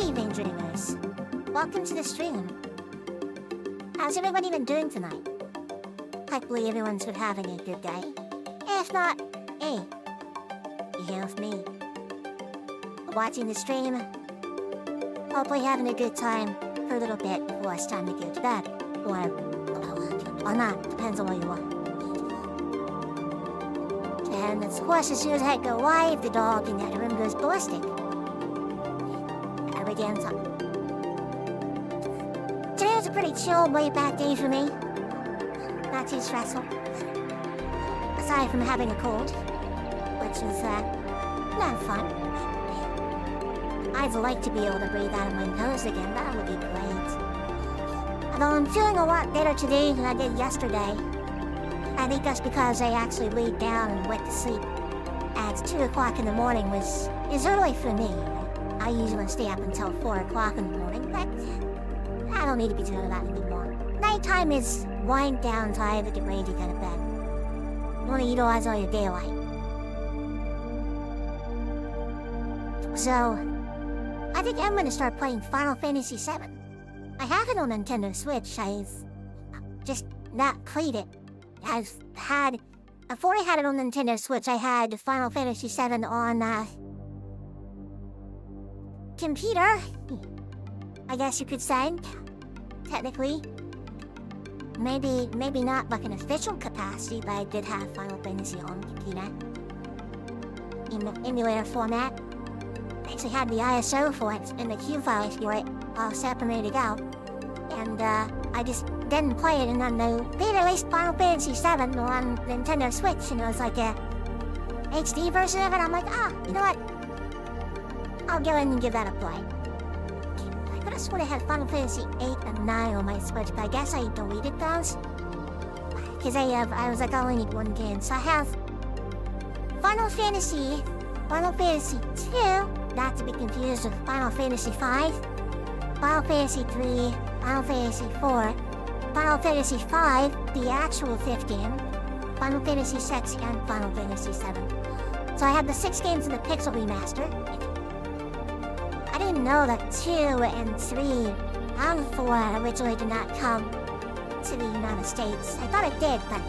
evening, dreamers. Welcome to the stream. How's everybody been doing tonight? Hopefully everyone's been having a good day. If not, hey, you're here with me. Watching the stream. Hopefully having a good time for a little bit before it's time to go to bed. Or not, depends on what you want. And of course, as soon as I go live, the dog in the other room goes ballistic. Every damn time. Today was a pretty chill, laid-back day for me. Not too stressful. Aside from having a cold, which is, not fun. I'd like to be able to breathe out of my nose again, that would be great. Although I'm feeling a lot better today than I did yesterday. I think that's because I actually laid down and went to sleep at 2 o'clock in the morning, which is early for me. I usually stay up until 4 o'clock in the morning, but I don't need to be doing that anymore. Nighttime is wind down time to get ready to go to bed. You want to utilize all your daylight. So, I think I'm going to start playing Final Fantasy VII. I have it on Nintendo Switch. I've just not played it. Before I had it on Nintendo Switch, I had Final Fantasy VII on, computer. I guess you could say. Technically. Maybe not like an official capacity, but I did have Final Fantasy on computer. In the emulator format. I actually had the ISO for it and the Q files for it all set and ready to go. And, I just didn't play it, and then they released Final Fantasy VII on Nintendo Switch, and it was like a HD version of it. I'm like, you know what? I'll go in and give that a play. I could have sworn I had Final Fantasy 8 and 9 on my Switch, but I guess I deleted those. Because I was like, I only need one game. So I have Final Fantasy 2, not to be confused with Final Fantasy 5, Final Fantasy 3, Final Fantasy 4, Final Fantasy 5, the actual 5th game, Final Fantasy 6, and Final Fantasy 7. So I have the 6 games in the Pixel Remaster. I didn't know that 2 and 3 and 4 originally did not come to the United States. I thought it did, but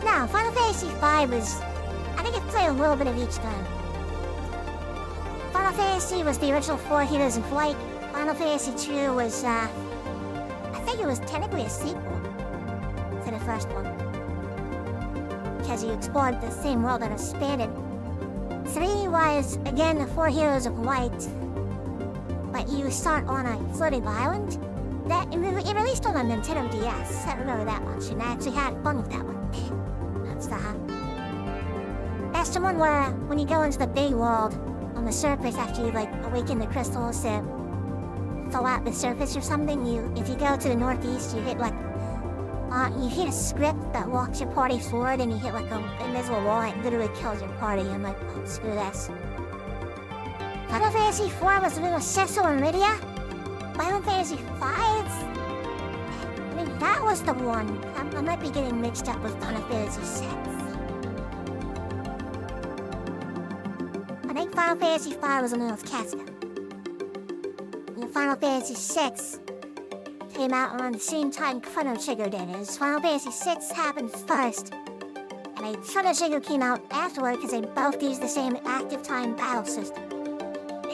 no, Final Fantasy 5 was... I think it played a little bit of each time. Final Fantasy was the original 4 Heroes in Flight. Final Fantasy 2 was, I think it was technically a sequel to the first one. Because you explored the same world that expanded. 3 was, again, the 4 Heroes of Light. But you start on a floating island. It released on a Nintendo DS. I don't remember that much, and I actually had fun with that one. That's the one where, when you go into the big world, on the surface after you, awaken the crystals to fall out the surface or something, if you go to the northeast, you hit, you hit a script that walks your party forward, and you hit, an invisible wall, and it literally kills your party. I'm like, oh, screw this. Final Fantasy 4 was a little Cecil and Lydia. Final Fantasy 5? I mean, that was the one. I might be getting mixed up with Final Fantasy 6. I think Final Fantasy 5 was a little Casca. Final Fantasy 6 came out around the same time Chrono Trigger did. Final Fantasy 6 happened first, and Chrono Trigger came out afterward because they both use the same active time battle system.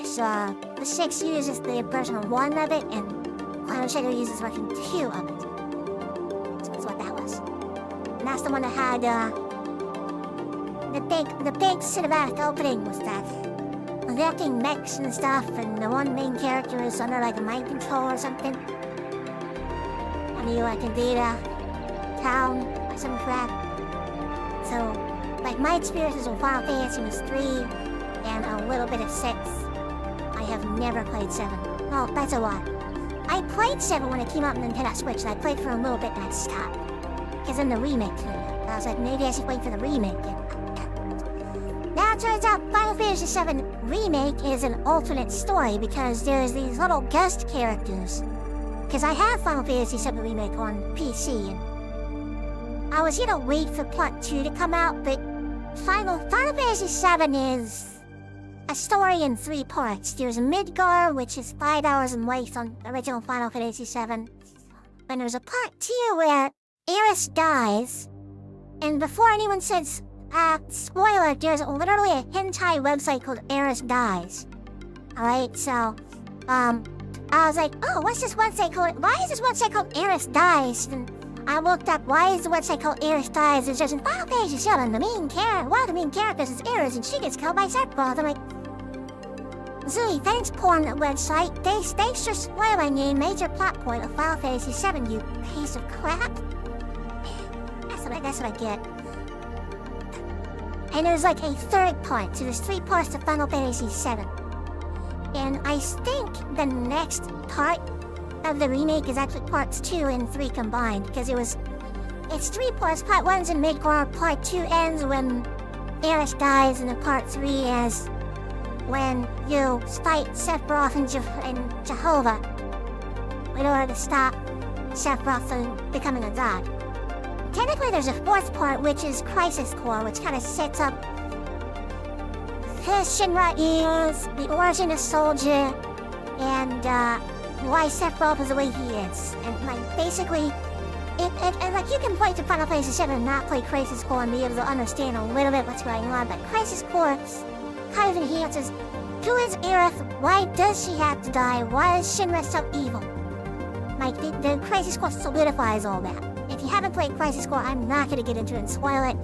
So, the 6 uses the version 1 of it, and Chrono Trigger uses version 2 of it. So that's what that was. And that's the one that had, the big cinematic opening was that. Collecting mechs and stuff, and the one main character is under a mind control or something. And you invade a town or some crap. So, my experiences with Final Fantasy was 3 and a little bit of 6. I have never played 7. Oh, that's a lot. I played 7 when it came out on Nintendo Switch, and I played for a little bit and I stopped. Because then the remake came out. I was like, maybe I should wait for the remake. Now it turns out Final Fantasy VII Remake is an alternate story because there's these little guest characters. Because I have Final Fantasy VII Remake on PC, and I was gonna wait for Part 2 to come out, but Final Fantasy VII is a story in 3 parts. There's Midgar, which is 5 hours in length on original Final Fantasy VII. And there's a part 2 where Eris dies. And before anyone says, spoiler, there's literally a hentai website called Eris Dies. Alright, so, I was like, oh, what's this website called? Why is this website called Eris Dies? And I looked up, why is the website called Eris Dies? It's just in Final Fantasy VII, one of the main characters is Eris, and she gets killed by Sephiroth. I'm like, Zooey, thanks, porn website. Thanks for spoiling a major plot point of Final Fantasy VII, you piece of crap. That's what I get. And there's like a 3rd part, so there's 3 parts to Final Fantasy VII. And I think the next part of the remake is actually parts 2 and 3 combined, because it's 3 parts. Part 1's in Midgar, part 2 ends when Eris dies, and then part 3 is when you fight Sephiroth and Jehovah in order to stop Sephiroth from becoming a god. Technically, there's a 4th part, which is Crisis Core, which kind of sets up who Shinra is, the origin of Soldier, and why Sephiroth is the way he is. And like basically, like you can play to Final Fantasy VII and not play Crisis Core and be able to understand a little bit what's going on. But Crisis Core kind of enhances who is Aerith, why does she have to die, why is Shinra so evil? Like the Crisis Core solidifies all that. If you haven't played Crisis Core, I'm not gonna get into it and spoil it.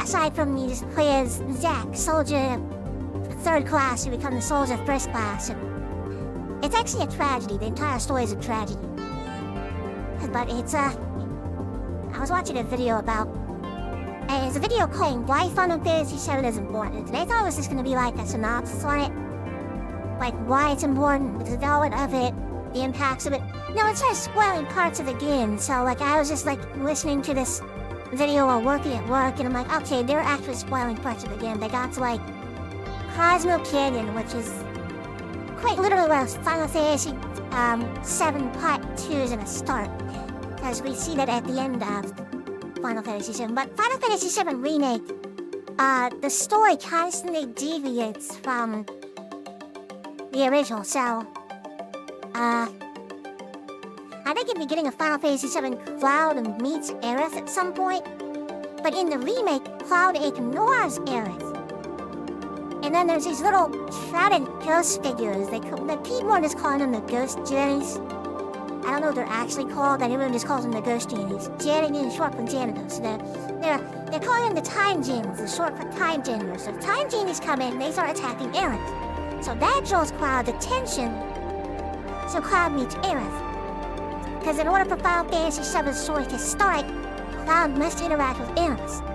Aside from you just play as Zack, Soldier 3rd class, you become the Soldier 1st class. And it's actually a tragedy. The entire story is a tragedy. But it's I was watching a video about. It's a video called Why Final Fantasy VII is Important. And I thought it was just gonna be like a synopsis on it. Like why it's important, the development of it, the impacts of it. No, it started spoiling parts of the game. So like I was just like listening to this video while working at work, and I'm like, okay, they're actually spoiling parts of the game. They got to like Cosmo Canyon, which is quite literally where Final Fantasy 7 Part 2 is gonna start, because we see that at the end of Final Fantasy 7. But Final Fantasy 7 Remake, the story constantly deviates from the original, so I think at the beginning of Final Fantasy VII, Cloud meets Aerith at some point, but in the remake, Cloud ignores Aerith. And then there's these little shrouded ghost figures. People are just calling them the Ghost Genies. I don't know what they're actually called. Everyone just calls them the Ghost Genies. Genie is short for Janitors. So they're calling them the Time Genies, the short for Time Janitors. So Time Genies come in, they start attacking Aerith. So that draws Cloud's attention. So Cloud meets Aerith. Because in order for Final Fantasy VII's story to start, Cloud must interact with Aerith.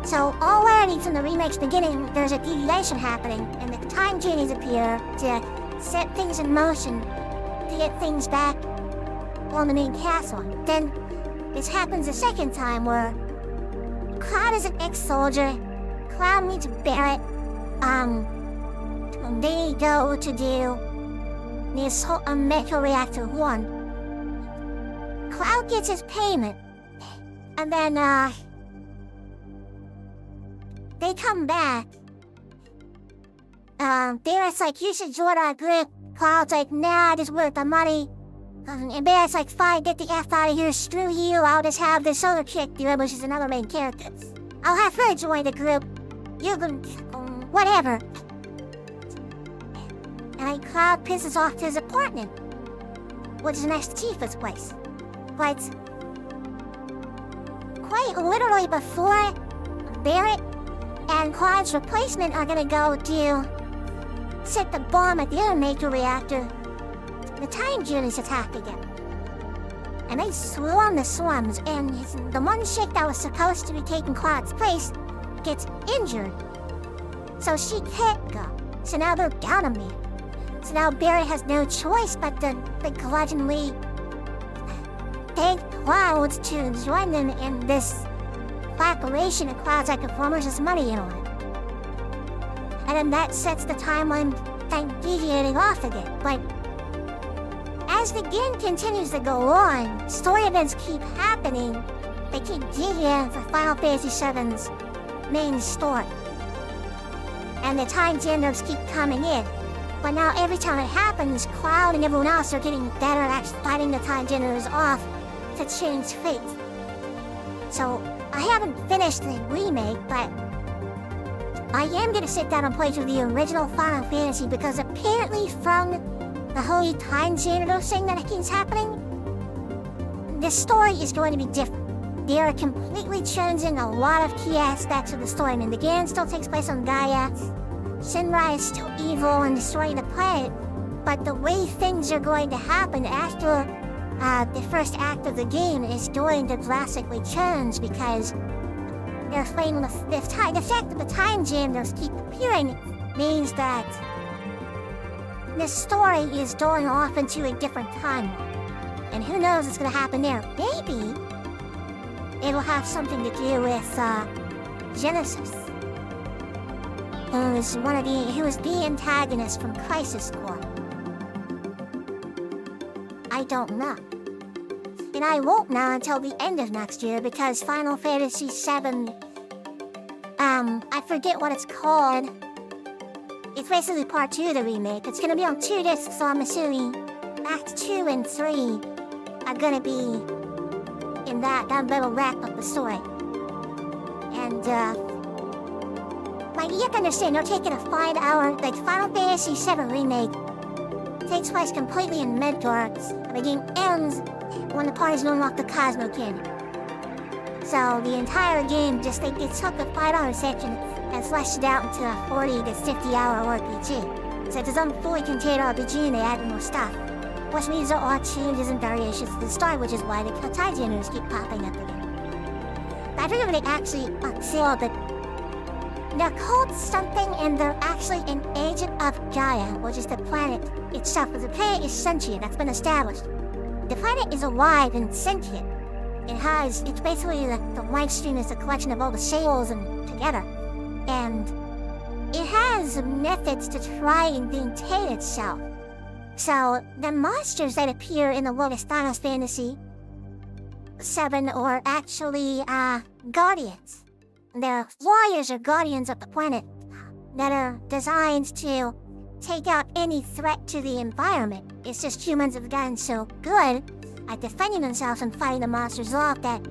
So already from the remake's beginning, there's a deviation happening, and the Time Genies appear to set things in motion to get things back on the main castle. Then this happens a 2nd time where Cloud is an ex-soldier, Cloud meets Barrett, they go to do the assault on Metro Reactor 1. Cloud gets his payment, and then, they come back. Barrett's like, you should join our group. Cloud's like, nah, I just worth the money. And Barrett's like, fine, get the F out of here, screw you, I'll just have this other chick do it, which is another main character. I'll have her join the group. You can, whatever. And Cloud pisses off to his apartment, which is next to Tifa's place. But quite literally before Barrett and Cloud's replacement are gonna go to set the bomb at the other major reactor, the Time Genies attack again. And they swarm the swarms, and the one chick that was supposed to be taking Cloud's place gets injured. So she can't go. So now they're down on me. So now Barrett has no choice but to begrudgingly take Cloud to join them in this collaboration of Cloud's like performers has money in on it. And then that sets the timeline deviating off again. But as the game continues to go on, story events keep happening. They keep deviating for Final Fantasy VII's main story. and the time genders keep coming in. But now every time it happens, Cloud and everyone else are getting better at fighting the time genders off to change fate. So, I haven't finished the remake, but I am gonna sit down and play through the original Final Fantasy because apparently from the whole time janitor thing that keeps happening, the story is going to be different. They are completely changing a lot of key aspects of the story. I mean, the game still takes place on Gaia, Shinra is still evil and destroying the planet, but the way things are going to happen after the first act of the game is going to drastically change because they're playing with the fact that the time jams keep appearing means that the story is going off into a different timeline. And who knows what's going to happen there. Maybe it'll have something to do with Genesis, who was the antagonist from Crisis Core. I don't know. And I won't know until the end of next year because Final Fantasy VII, I forget what it's called. It's basically part 2 of the remake. It's gonna be on 2 discs, so I'm assuming Act 2 and 3 are gonna be in that little wrap of the story. And, like, you have to understand, they're taking a 5-hour, like, Final Fantasy VII remake takes place completely in Midgard. The game ends when the parties don't unlock the Cosmo Canyon. So the entire game they took the 5-hour section and fleshed it out into a 40 to 50-hour RPG. So it's its own fully contained RPG and they added more stuff. Which means there are changes and variations to the story, which is why the time generators keep popping up again. I forget what they actually say, but they're called something and they're actually an agent of Gaia, which is the planet itself. But the planet is sentient, that's been established. The planet is alive and sentient. It's basically the life stream is a collection of all the souls and together. And it has methods to try and maintain itself. So the monsters that appear in the world of Final Fantasy VII are actually guardians. They're warriors or guardians of the planet that are designed to take out any threat to the environment. It's just humans have gotten so good at defending themselves and fighting the monsters off that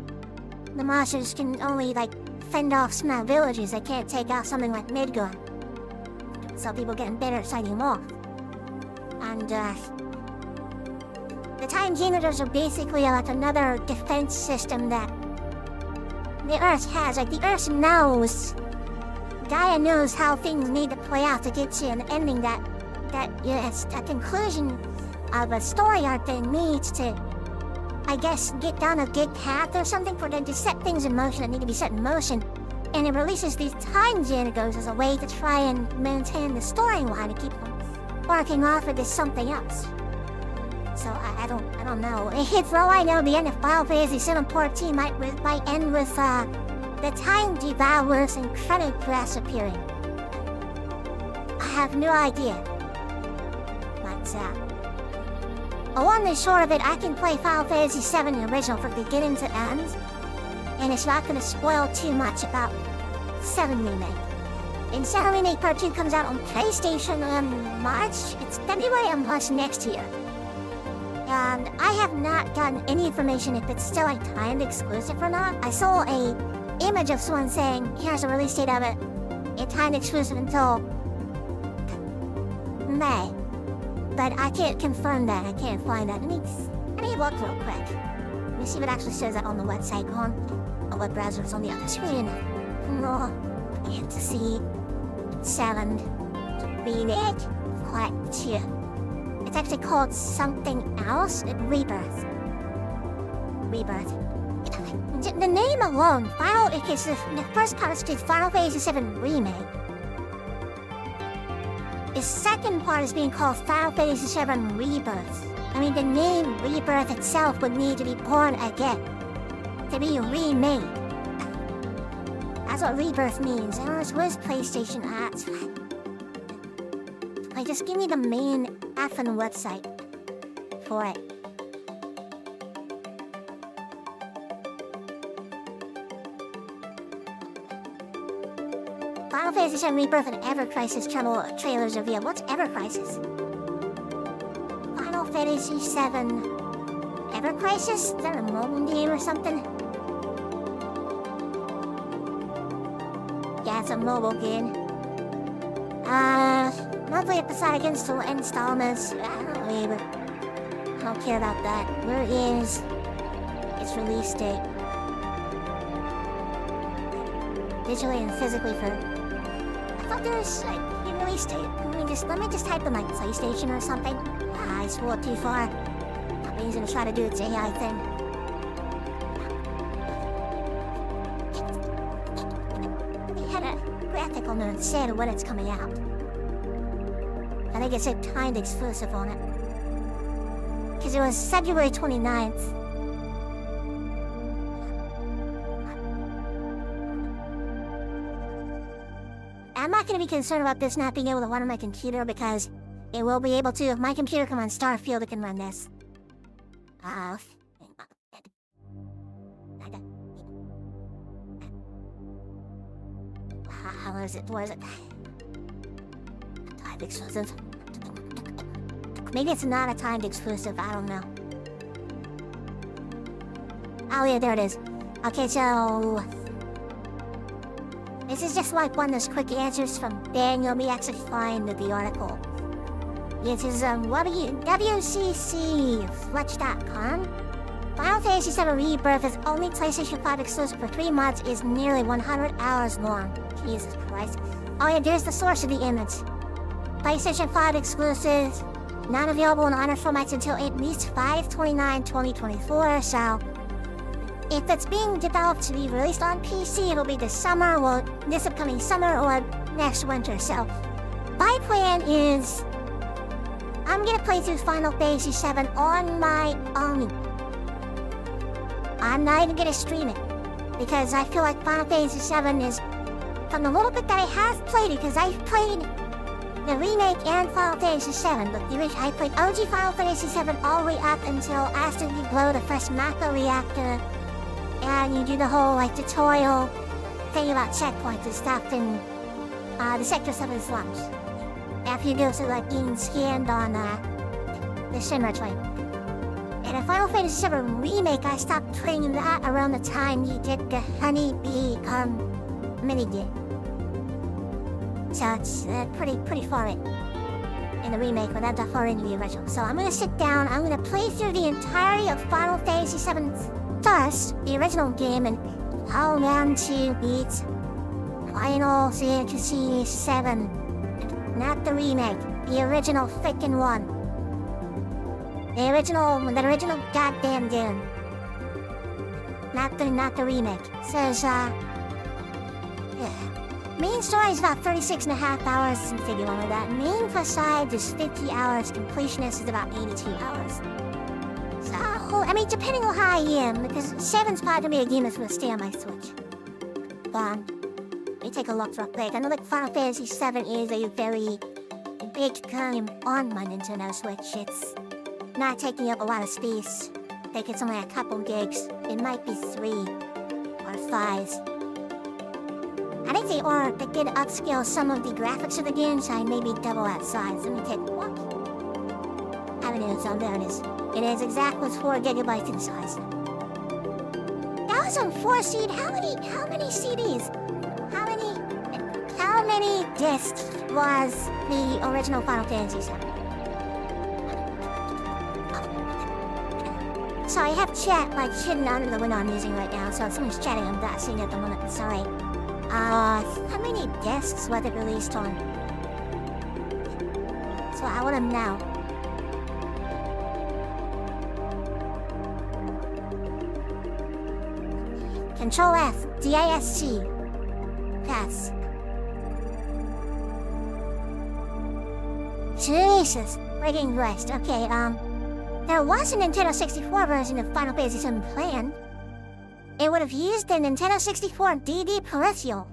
the monsters can only fend off small villages. They can't take out something like Midgard. So people getting better at fighting them off. And the time generators are basically another defense system that the Earth has. The Earth knows, Gaia knows how things need to play out to get to an ending that it's a conclusion of a story arc that needs to, I guess, get down a good path or something for them to set things in motion that need to be set in motion. And it releases these time generators as a way to try and maintain the storyline to keep them barking off into something else. So I don't know. For all I know, the end of Final Fantasy VII Part 2 might end with the Time Devourers and credit grass appearing. I have no idea. But along the short of it, I can play Final Fantasy VII the original from beginning to end, and it's not going to spoil too much about 7 Remake. And 7 Remake Part 2 comes out on PlayStation in March. It's February and March next year. And I have not gotten any information if it's still timed exclusive or not. I saw a image of someone saying, here's a release date of it. It's timed exclusive until May. But I can't confirm that. I can't find that. Let me look real quick. Let me see what actually says that on the website. On a web browser is on the other screen. No, I have to see 7 Remake Part 2. It's actually called something else. Rebirth. The name alone, the first part is Final Fantasy VII Remake. The second part is being called Final Fantasy VII Rebirth. I mean, the name Rebirth itself would need to be born again. To be remade. That's what Rebirth means. Where's PlayStation at? Just give me the main effing website for it. Final Final Fantasy VII Rebirth and Ever Crisis trailers reveal. What's Ever Crisis? Final Fantasy VII Ever Crisis? Is that a mobile game or something? Yeah, it's a mobile game. Monthly episodic installments. I don't care about that. Where is its release date? Digitally and physically for... I thought there was like a release date. Let me just type in like PlayStation or something. I swore too far. He's gonna try to do its AI thing. They had a graphical note that said when it's coming out. I think it said timed exclusive on it. Because it was February 29th. I'm not going to be concerned about this not being able to run on my computer because it will be able to. If my computer can run Starfield, it can run this. How is it? What is it? Timed exclusive. Maybe it's not a timed exclusive. I don't know. Oh yeah, there it is. Okay, so this is just like one of those quick answers from Ben. You'll be actually find the article. It is WCCFletch.com. Final Fantasy VII Rebirth is only PlayStation 5 exclusive for 3 months is nearly 100 hours long. Jesus Christ. Oh yeah, there's the source of the image. PlayStation 5 exclusive, not available in other formats until at least 5/29/2024, so if it's being developed to be released on PC, it'll be this summer, or this upcoming summer, or next winter. So, my plan is I'm gonna play through Final Fantasy VII on my own. I'm not even gonna stream it because I feel like Final Fantasy VII is, from the little bit that I have played it, because I've played the remake and Final Fantasy VII, but I played OG Final Fantasy VII all the way up until after you blow the first Mako reactor. And you do the whole, like, tutorial thing about checkpoints and stuff in the Sector 7 slums. After you go through, like, being scanned on the Shimmer train. And in Final Fantasy VII Remake, I stopped playing that around the time you did the Honeybee minigame. So it's pretty far in the remake, but not that far into the original. So I'm gonna sit down, I'm gonna play through the entirety of Final Fantasy VII first, the original game, and hold on to beat Final Fantasy VII. Not the remake, the original frickin' one. The original goddamn game. Not the remake. Says, yeah. Main story is about 36.5 hours, since they do one with that. Main facade is 50 hours, completionist is about 82 hours. So, I mean, depending on how I am, because 7's probably gonna be a game that's gonna stay on my Switch. Let me take a look real quick. I know that Final Fantasy VII is a very big game on my Nintendo Switch. It's not taking up a lot of space. I think it's only a couple gigs. It might be 3 or 5. I think they did upscale some of the graphics of the game, so I maybe double that size. Let me take a look. There it is. It is exactly 4 gigabytes in size. That was on 4 CD. How many CDs? How many discs was the original Final Fantasy VII? So I have chat like hidden under the window I'm using right now, so if someone's chatting, I'm not seeing it at the moment. Sorry. How many discs was it released on? So I want them now. Control F, DISC. Pass. Jesus, friggin' Christ. Okay, there was a Nintendo 64 version of Final Fantasy VII planned. It would have used the Nintendo 64 DD peripheral.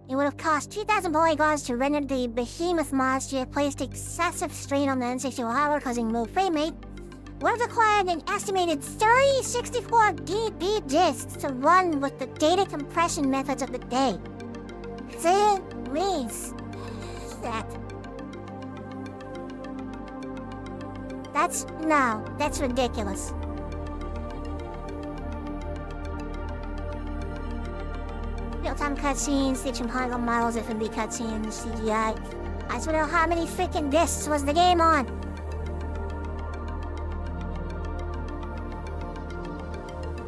It would have cost 2,000 polygons to render the behemoth monster, placed excessive strain on the N64 hardware, causing low frame rate. would have required an estimated 3064 GB disks to run with the data compression methods of the day. There is that. That's ridiculous. Real-time cutscenes, stitching polygon models, FMV cutscenes, CGI. I just wanna know how many freaking discs was the game on?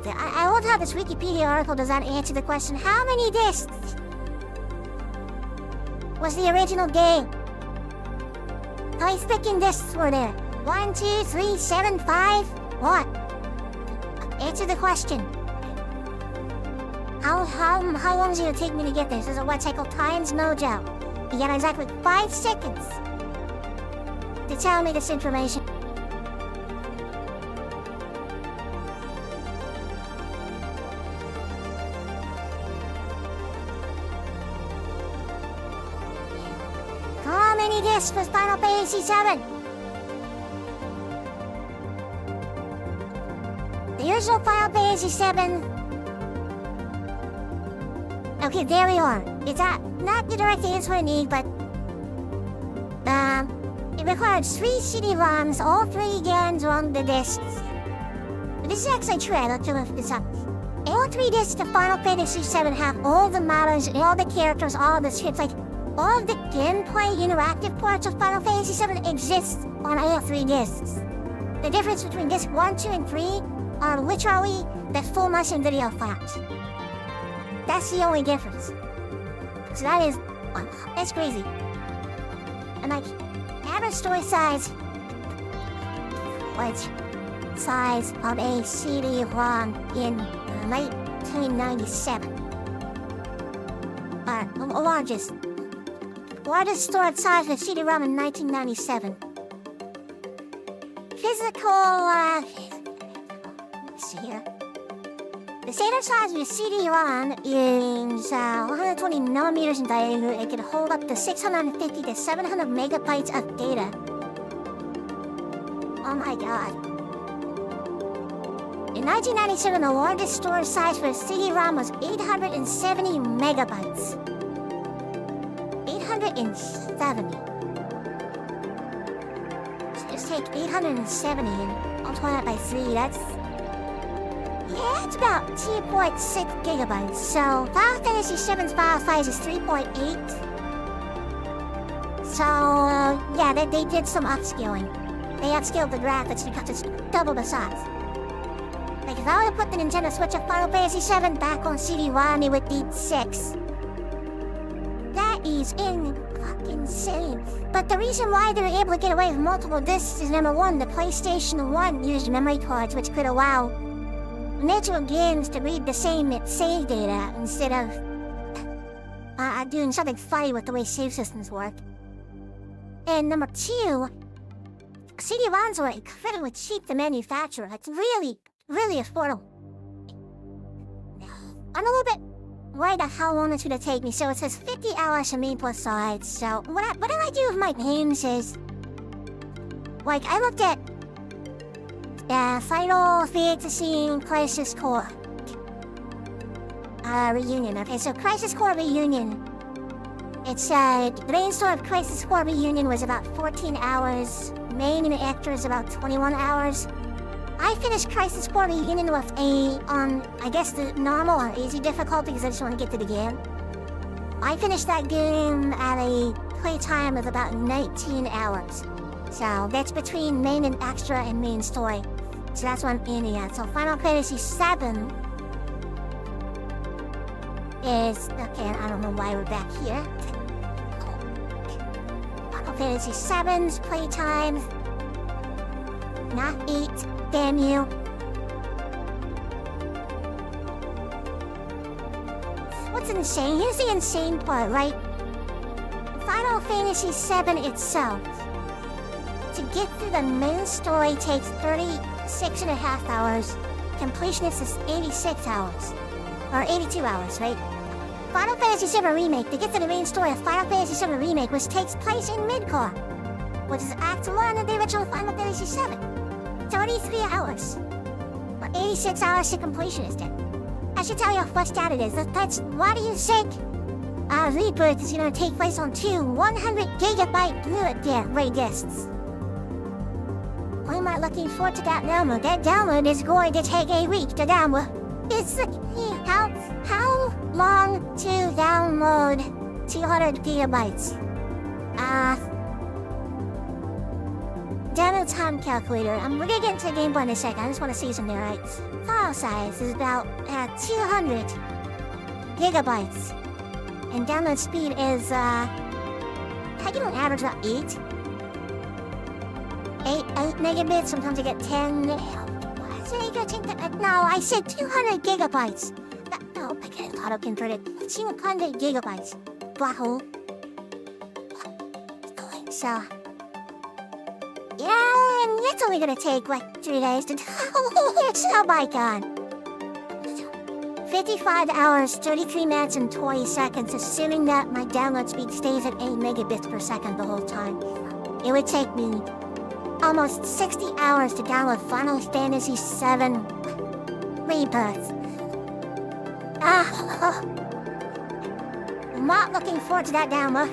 I love how this Wikipedia article does not answer the question, how many discs was the original game? How many freaking discs were there? 1, 2, 3, 7, 5? What? Answer the question. How long is it gonna take me to get this? There's a website called Times Mojo. You got exactly 5 seconds to tell me this information. How many discs was Final Fantasy VII? The original Final Fantasy VII. Okay, there we are. It's not the direct answer I need, but it required 3 CD-ROMs, all 3 games on the discs. But this is actually true. I looked this up. All 3 discs of Final Fantasy VII have all the models, all the characters, all the scripts, like all of the gameplay interactive parts of Final Fantasy VII exist on all 3 discs. The difference between disc 1, 2, and 3 are literally the full motion video files. That's the only difference. So that's crazy. And like, average story size, which size of a CD-ROM in 1997. Largest storage size of a CD-ROM in 1997. Physical, let's see here. The standard size of a CD-ROM is 120 millimeters in diameter. It can hold up to 650 to 700 megabytes of data. Oh my god. In 1997, the largest storage size for a CD-ROM was 870 megabytes. 870. So just take 870 and multiply that by 3, it's about 2.6 gigabytes, so Final Fantasy VII's file size is 3.8. So, yeah, they did some upscaling. They upscaled the graphics to cut to double the size. Like, if I were to put the Nintendo Switch of Final Fantasy VII back on CD-ROM, it would be 6. That is insane. But the reason why they were able to get away with multiple discs is, number 1, the PlayStation 1 used memory cards, which could allow natural games to read the same save data instead of doing something funny with the way save systems work. And number 2, CD-ROMs were incredibly cheap to manufacture. It's really, really affordable. I'm a little bit worried about how long it's going to take me. So it says 50 hours for me plus sides. So what I do with my games is, like, I looked at Final Fantasy Crisis Core Reunion. Okay, so Crisis Core Reunion. It's the main story of Crisis Core Reunion was about 14 hours. Main and extras about 21 hours. I finished Crisis Core Reunion with I guess the normal or easy difficulty because I just want to get to the game. I finished that game at a playtime of about 19 hours. So that's between main and extra and main story. So that's what I'm aiming at. So Final Fantasy VII is, okay, I don't know why we're back here. Final Fantasy VII's playtime, not 8, damn you. What's insane? Here's the insane part, right? Final Fantasy VII itself, to get through the main story takes 36.5 hours. Completionist is 86 hours. Or 82 hours, right? Final Fantasy VII Remake, to get to the main story of Final Fantasy VII Remake, which takes place in Midgar, which is Act 1 of the original Final Fantasy VII. 33 hours. 86 hours to completion is dead. I should tell you how fleshed out it is. That's what do you think? Rebirth is gonna take place on two 100 gigabyte Blu-ray discs. Why am I looking forward to that download? That download is going to take a week to download. It's how long to download 200 gigabytes? Download time calculator. We're gonna get into the gameplay in a second. I just want to see something right. File size is about 200 gigabytes. And download speed is, I get on average about 8 megabits. Sometimes I get 10. So you gotta take that. No, I said 200 gigabytes. No, I get auto-converted. 200 gigabytes. Black hole. So... yeah, and it's only gonna take, like, 3 days to download. Oh my god. 55 hours, 33 minutes, and 20 seconds, assuming that my download speed stays at 8 megabits per second the whole time. It would take me almost 60 hours to download Final Fantasy VII Rebirth. I'm not looking forward to that download.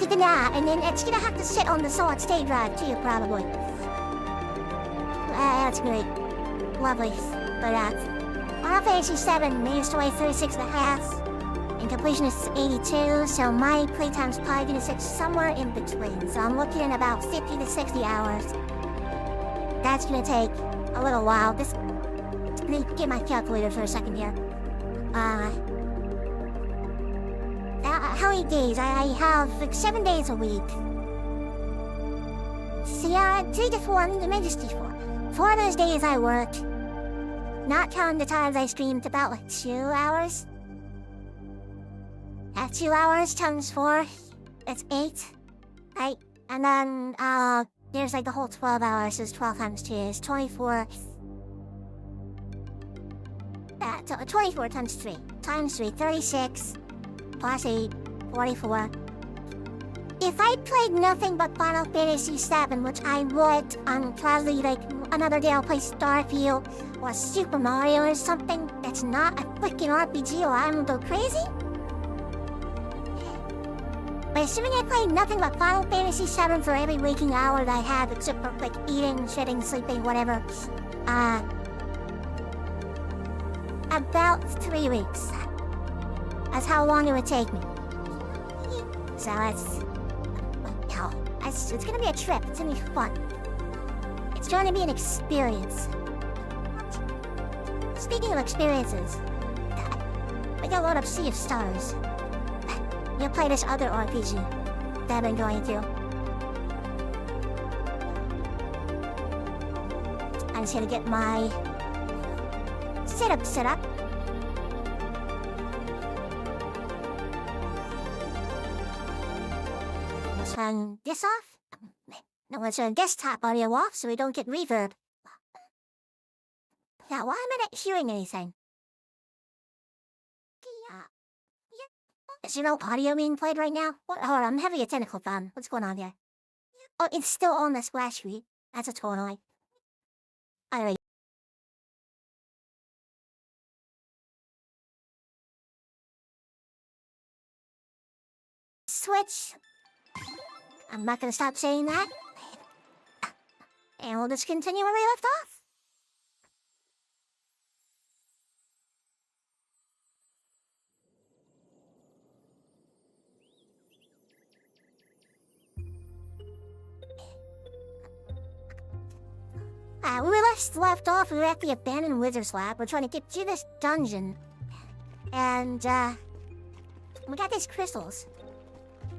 And then it's gonna have to sit on the solid state drive too, probably. That's great. Lovely. But, Final Fantasy VII managed to weigh 36.5, and completion is 82, so my playtime's probably gonna sit somewhere in between. So I'm looking at about 50 to 60 hours. That's gonna take a little while. Let me get my calculator for a second here. How many days? I have like 7 days a week. So yeah, 3 to 4, maybe just 4. 4 of those days I work. Not counting the times I streamed, about like 2 hours. At 2 hours times 4, it's 8. Right? And then, there's like the whole 12 hours, so it's 12 times 2 is 24. 24 times 3. Times 3, 36. Plus 8, 44. If I played nothing but Final Fantasy VII, which I would, probably like another day I'll play Starfield or Super Mario or something that's not a freaking RPG or I'm gonna go crazy. But assuming I played nothing but Final Fantasy VII for every waking hour that I have, except for like eating, shitting, sleeping, whatever, about 3 weeks. That's how long it would take me. So it's gonna be a trip. It's gonna be fun. It's going to be an experience. Speaking of experiences, I got a load up Sea of Stars. You'll play this other RPG that I've been going to. I'm just gonna get my setup set up. Let's turn this off. Now let's turn desktop audio off so we don't get reverb. Now, why am I not hearing anything? Is there no audio being played right now? What? Hold on, I'm having a technical problem. What's going on here? Oh, it's still on the splash screen. That's a totally. Alright. Switch. I'm not gonna stop saying that. And we'll just continue where we left off. We were left off, we were at the abandoned wizard's lab. We're trying to get to this dungeon. And, we got these crystals.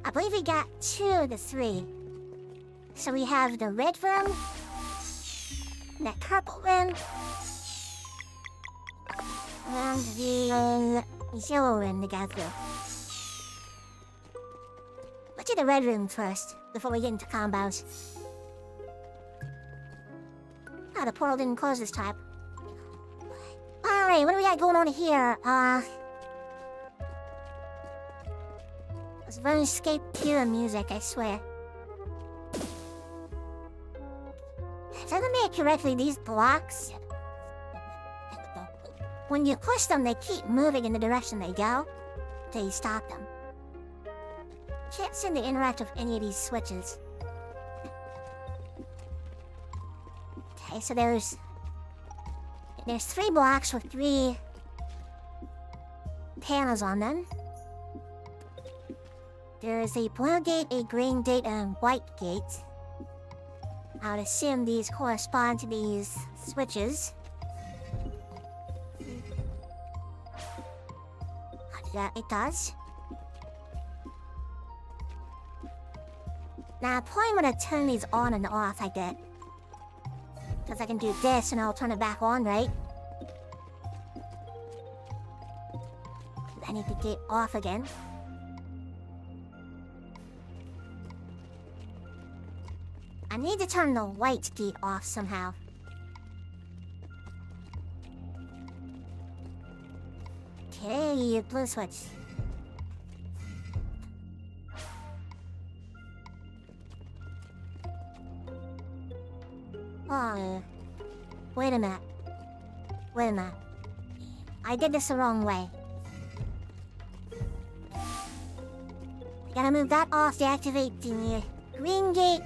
I believe we got 2 of the 3. So we have the red room, that purple room, and the yellow room to go through. Let's do the red room first, before we get into combos. Oh, the portal didn't close this time. Alright, what do we got going on here? It's RuneScape pure music, I swear. So let me make correctly, these blocks, when you push them, they keep moving in the direction they go until you stop them. Can't seem to interact with any of these switches. Okay, so there's 3 blocks with 3 panels on them. There's a blue gate, a green gate, and a white gate. I would assume these correspond to these switches. Yeah, it does. Now, I probably want to turn these on and off, I get. Because I can do this and I'll turn it back on, right? I need to get off again. I need to turn the white gate off somehow. Okay, blue switch. Oh, wait a minute. Wait a minute. I did this the wrong way. I gotta move that off to activate the green gate.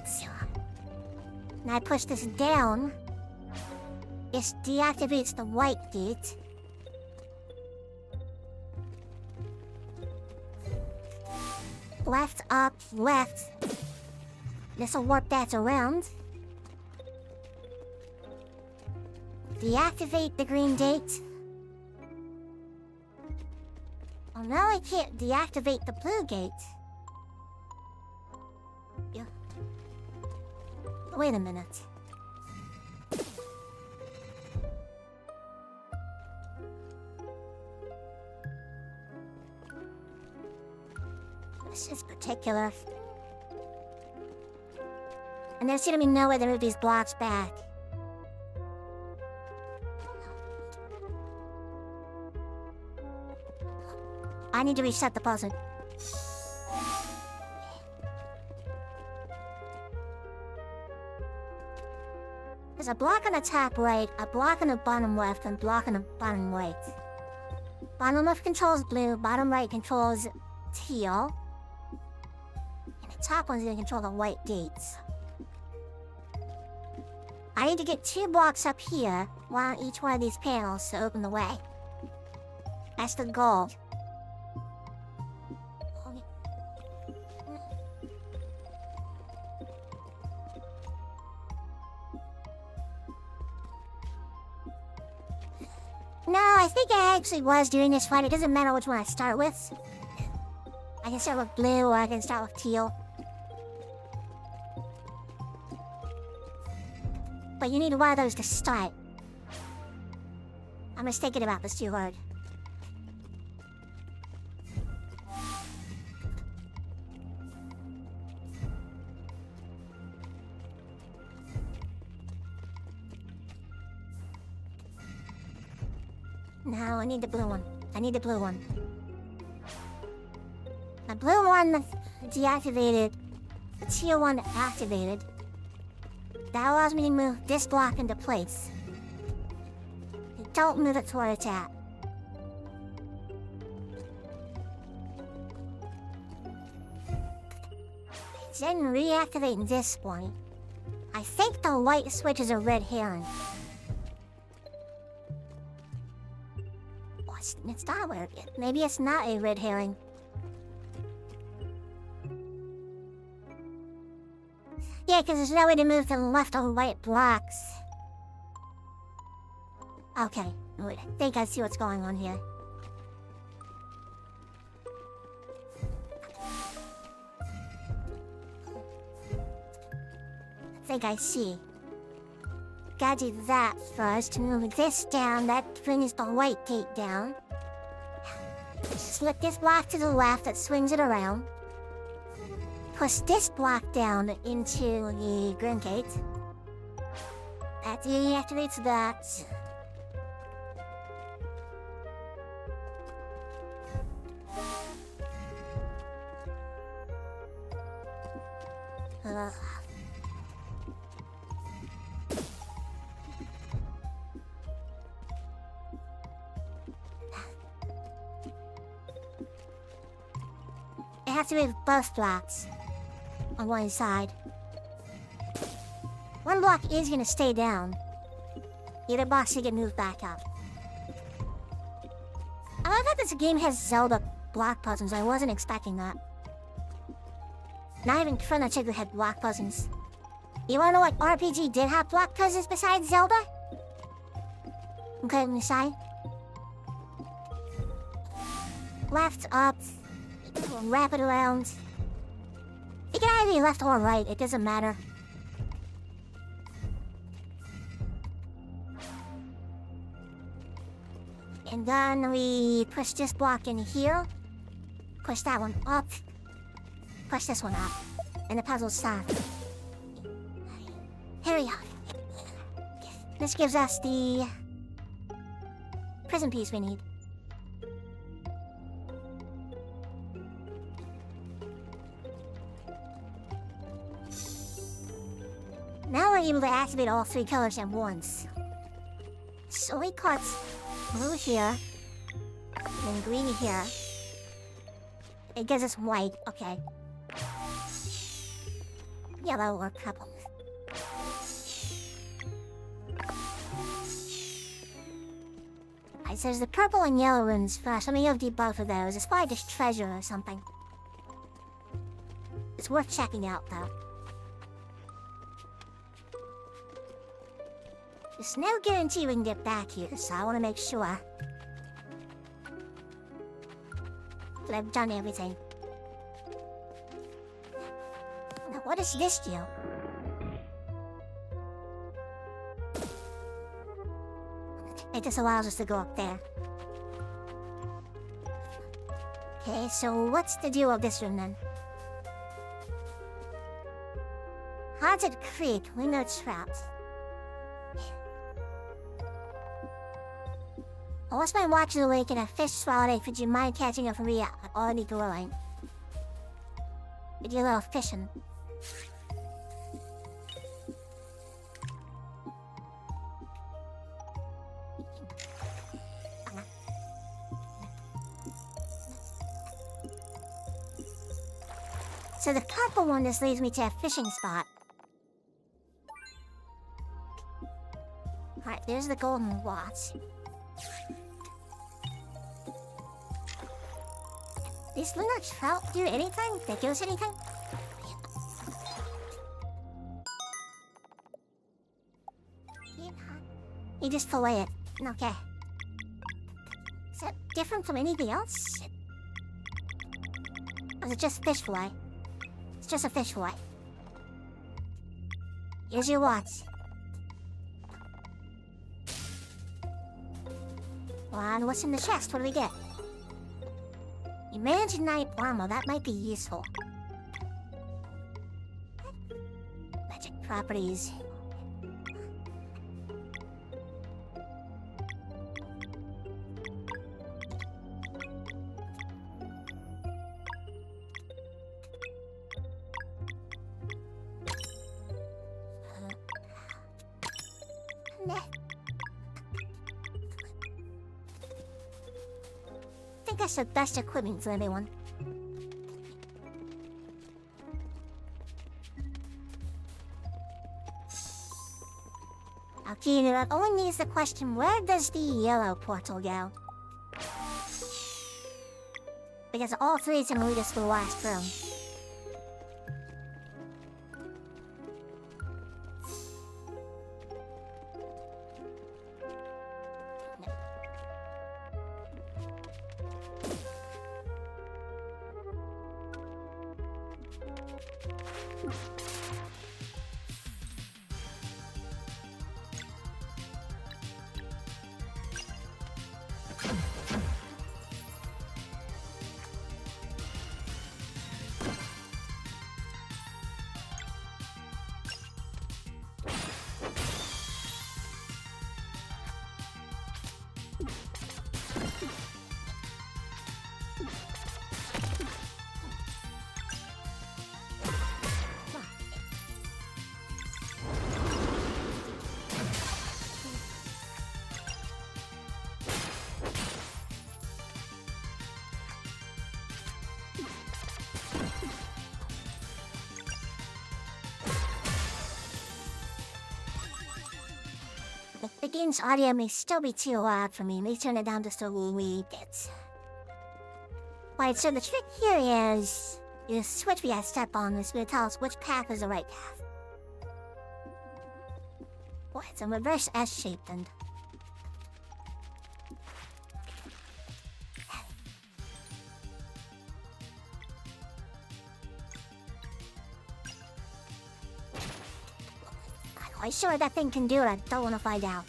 And I push this down. This deactivates the white gate. Left, up, left. This'll warp that around. Deactivate the green gate. Oh, now I can't deactivate the blue gate. Yeah. Wait a minute. This is particular. And there seems to be no way to move these blocks back. I need to reset the puzzle. There's a block on the top right, a block on the bottom left, and a block on the bottom right. Bottom left controls blue, bottom right controls teal. And the top one's gonna control the white gates. I need to get 2 blocks up here, one on each one of these panels to open the way. That's the goal. No, I think I actually was doing this right. It doesn't matter which one I start with. I can start with blue or I can start with teal. But you need one of those to start. I'm mistaken about this too hard. No, I need the blue one. I need the blue one. The blue one deactivated. The teal one activated. That allows me to move this block into place. Don't move it to where it's at. Then reactivate this one. I think the white switch is a red herring. It's not weird. Maybe it's not a red herring. Yeah, because there's no way to move the left or right blocks. Okay, wait, I think I see what's going on here. I think I see. Gotta do that first to move this down. That brings the white gate down. Slip this block to the left, that swings it around. Push this block down into the green gate. That deactivates that. have to move both blocks on one side. One block is gonna stay down. The other box can get moved back up. I love that this game has Zelda block puzzles. I wasn't expecting that. Not even Chrono Trigger had block puzzles. You wanna know what RPG did have block puzzles besides Zelda? Okay, on the side. Left, up, wrap it around. It can either be left or right, it doesn't matter. And then we push this block in here. Push that one up. Push this one up. And the puzzle's solved. Here we are. This gives us the prison piece we need. Now we're able to activate all three colors at once. So we cut blue here, then green here. It gives us white, okay. Yellow or purple. Alright, so there's the purple and yellow runes first. Let me go deep both of those. It's probably just treasure or something. It's worth checking out though. There's no guarantee we can get back here, so I want to make sure that I've done everything. Now, what does this do? It just allows us to go up there. Okay, so what's the deal of this room then? Haunted Creek, window traps. I lost my watch in the lake and a fish swallowed it. Would you mind catching it for me? I already glowing. We do a little fishing. So the purple one just leads me to a fishing spot. Alright, there's the golden watch. These lunar trout do anything? They give us anything? You just fillet it. Okay. Is that different from anything else? Or is it just fish fillet? It's just a fish fillet. Here's your watch. And what's in the chest? What do we get? Imaginary armor, that might be useful. Magic properties. I think that's the best equipment for everyone. Okay, that only needs the question, where does the yellow portal go? Because all three is gonna lead us to the last room. game's audio may still be too loud for me. Let me turn it down just a wee bit. Right, so the trick here is switch we gotta step on is gonna tell us which path is the right path. Boy, it's a reverse S shape and... I'm quite sure that thing can do it. I don't want to find out.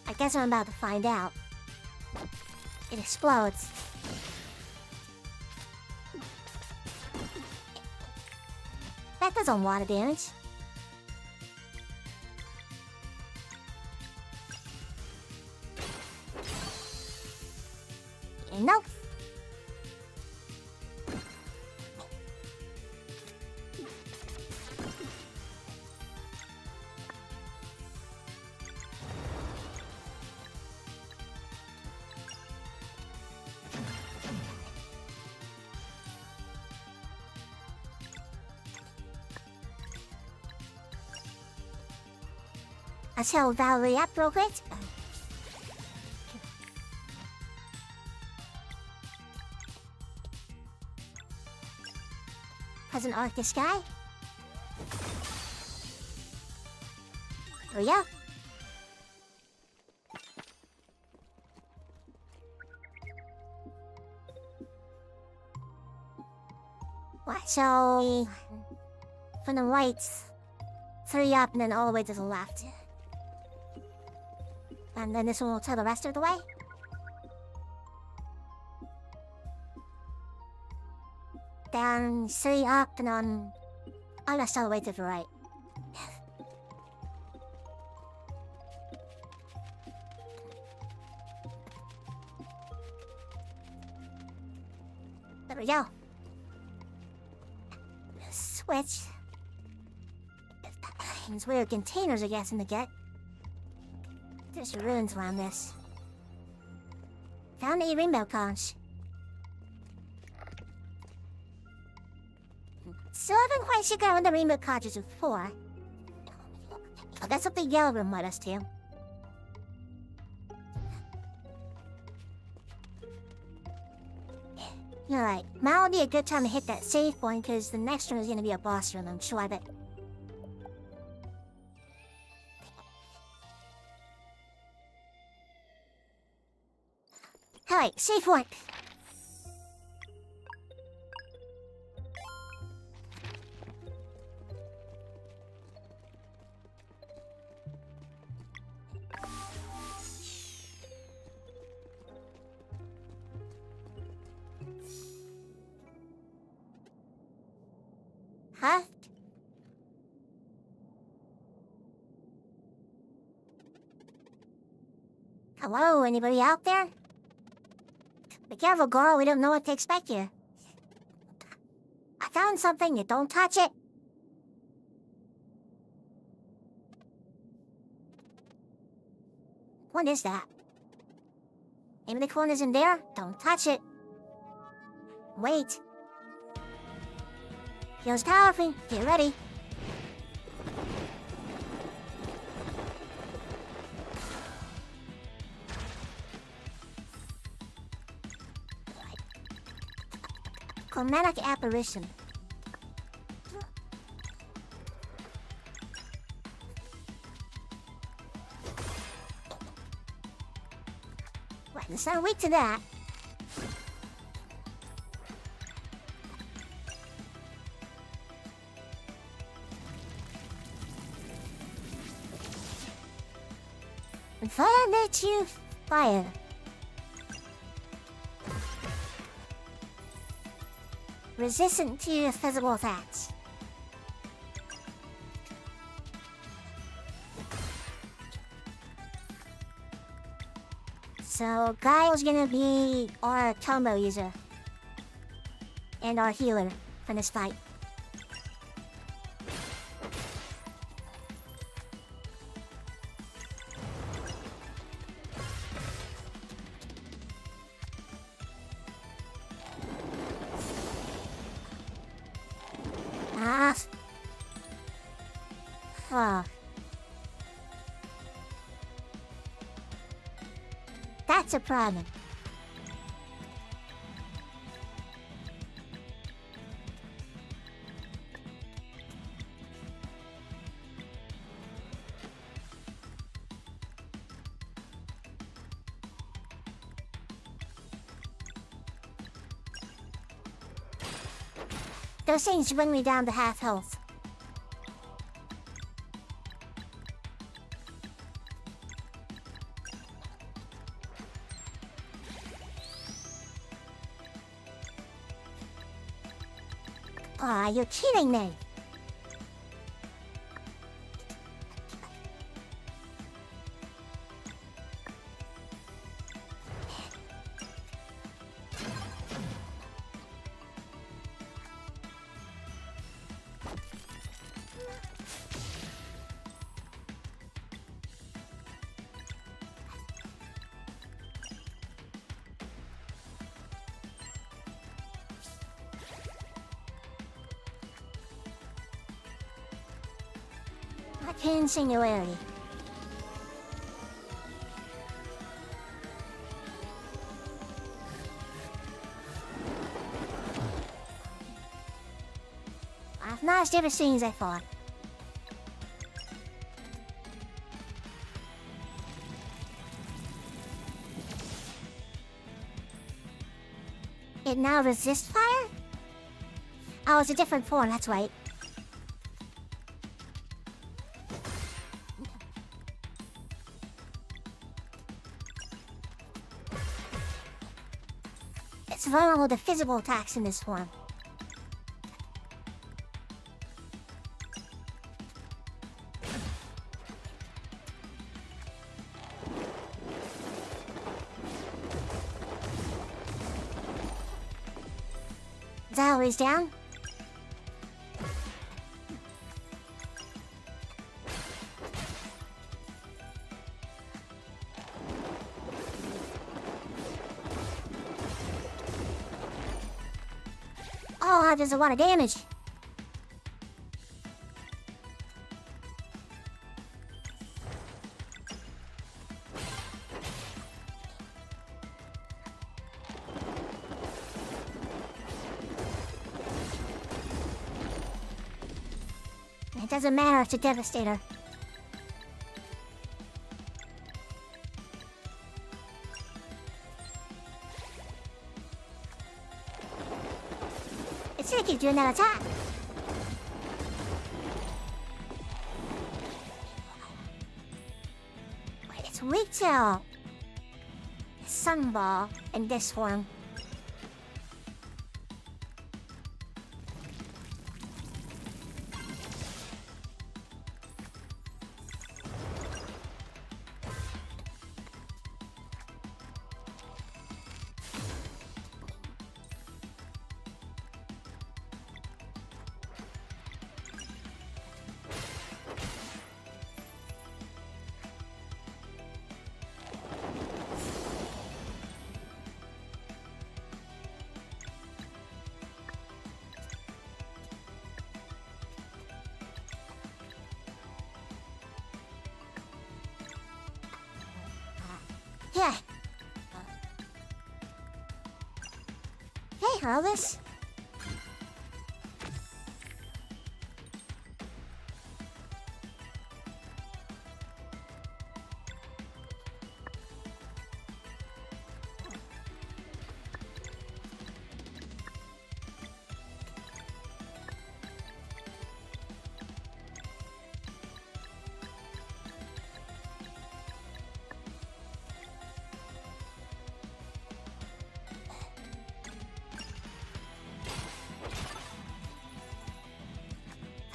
I guess I'm about to find out. It explodes. That does a lot of damage. Nope. I'll tell Valerie up real quick. Present arc the sky. Here we go. What? So from the right, 3 up and then all the way to the left. And then this one will tell the rest of the way. Down, 3 up, and on... Oh, that's all the way to the right. There we go. Switch. These weird containers, I guess, in the get. There's ruins around this. Found a rainbow conch. Still haven't quite figured out what the rainbow conches are for. Oh, that's what the yellow room led us to. You're right. Now would be a good time to hit that save point because the next one is going to be a boss room, I'm sure of it. Alright, save point. Huh? Hello, anybody out there? Be careful, girl, we don't know what to expect here. I found something, you don't touch it. What is that? Aim in the corners in there, don't touch it. Wait. Feels powerful, get ready. Chromatic apparition. Right, let's not wait to that. And fire that you fire. Resistant to physical attacks. So Guile's gonna be our combo user. And our healer for this fight. Ah. Oh. That's a problem. Those things bring me down to half health. Aw, you're kidding me. Arcane Singularity. I've not as devastating as I thought. It now resists fire? Oh, it's a different form, that's right. It's vulnerable to physical attacks in this form. Zalary's down. Oh, that does a lot of damage. It doesn't matter, it's a Devastator. It's gonna keep doing that attack. Wait, it's weak to Sunball in this form. Yeah. Hey, Elvis.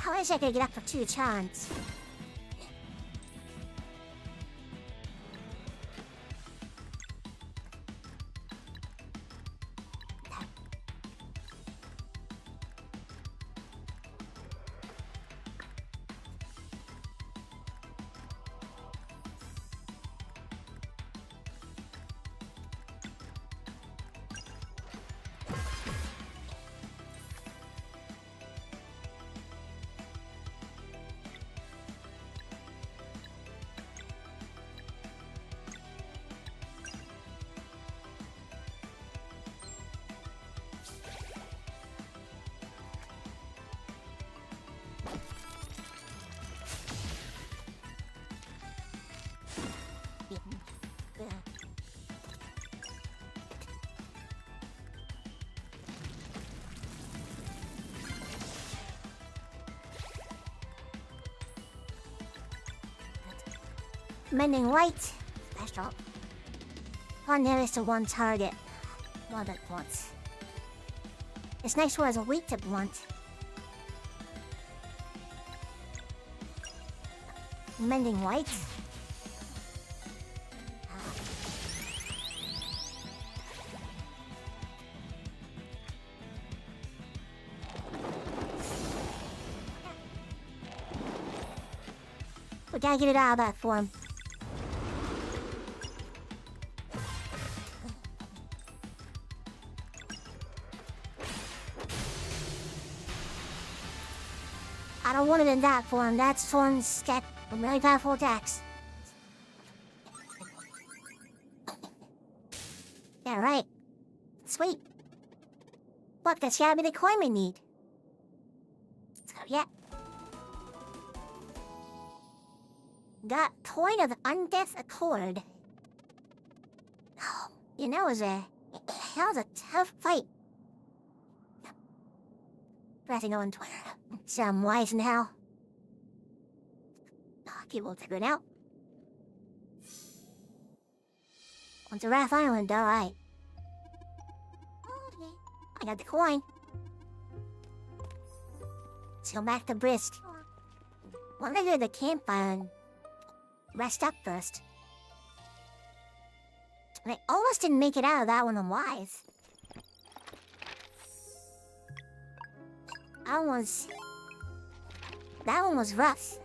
I wish I could get up for 2 charms. Mending white. Special. One there is to one target. One at once. This next one is a weak to blunt. Mending white. We gotta get it out of that form. I don't want it in that form. That's forms that with really powerful attacks. Yeah, right. Sweet. Look, that's gotta be the coin we need. So, yeah. Got Coin of Undeath Accord. Oh, you know, that was a tough fight. Pressing on Twitter. Some wise now. People will figure it out. On to Wrath Island, alright. Okay. I got the coin. Let's go back to Brisk. Why don't I go to the campfire and rest up first? And I almost didn't make it out of that one on Wise. That one was rough.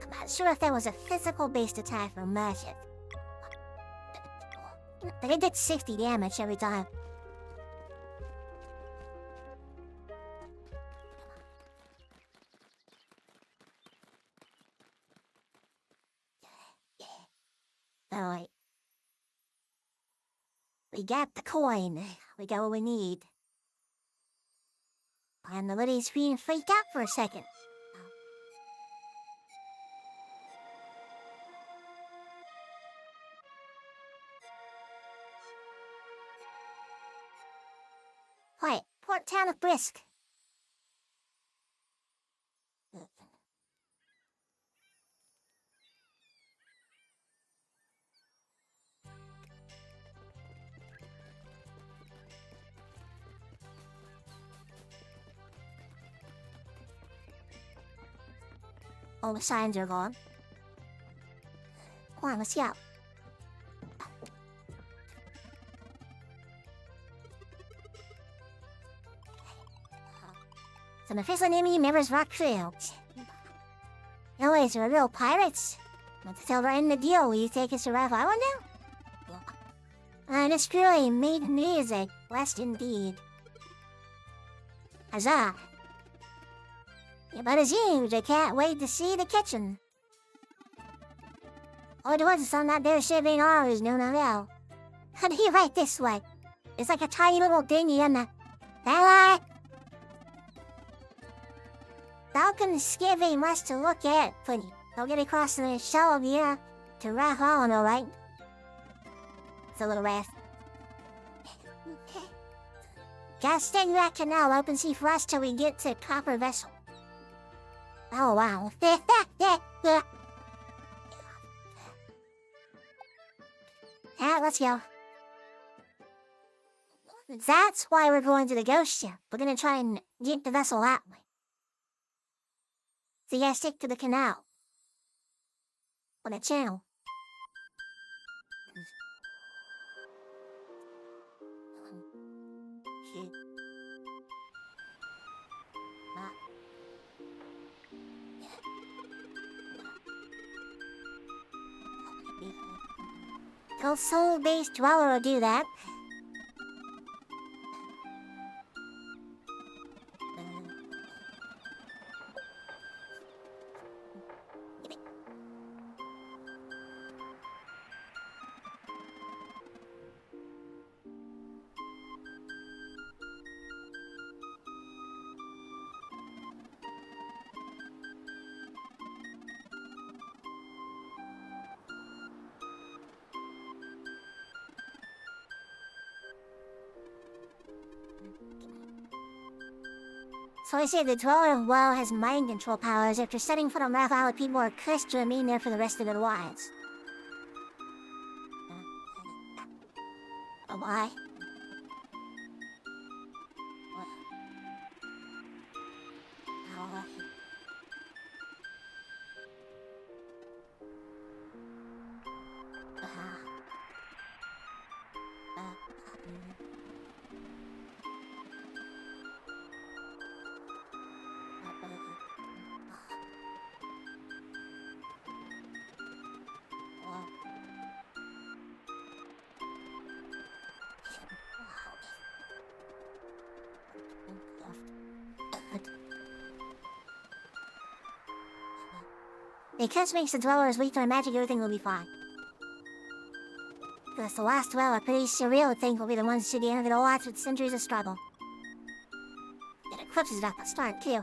I'm not sure if that was a physical-based attack or magic. But it did 60 damage every time. Alright. We got the coin. We got what we need. And the lady's being freaked out for a second. Quiet. Port town of Brisk. All the signs are gone. Come on, let's go. Some official enemy members rock trail. Anyways, we're real pirates. Want to tell right in the deal, will you take us to Wrath Island now? This really made music, blessed indeed. Azura. Yeah, but it seems I can't wait to see the kitchen. Oh, the ones on that there shipping ours, no. And he right this way. It's like a tiny little dinghy in the... Hello? Falcon Skivvy much to look at, but they'll get across the shell here to Wrath Island, alright? It's a little wrath. Gotta stay that canal open sea for us till we get to Copper Vessel. Oh, wow. Alright, let's go. That's why we're going to the ghost ship. We're gonna try and get the vessel that way. So you gotta stick to the canal. Or the channel. No soul-based dweller will do that. So I say the dweller well has mind control powers. After setting foot on Raphael, people are cursed to remain there for the rest of their lives. Why? The curse makes the dwellers weak to our magic, everything will be fine. Because the last dweller, pretty surreal thing, will be the ones to the end of it all after centuries of struggle. It eclipses it at the start, too.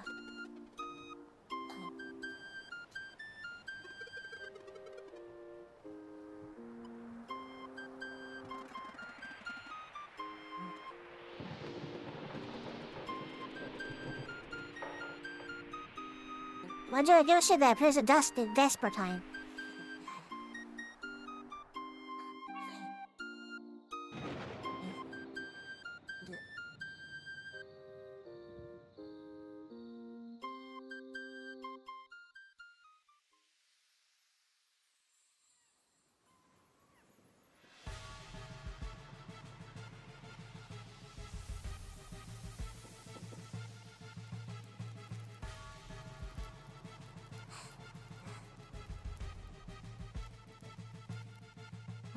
Why'd you do shit that appears a dust in desperate time?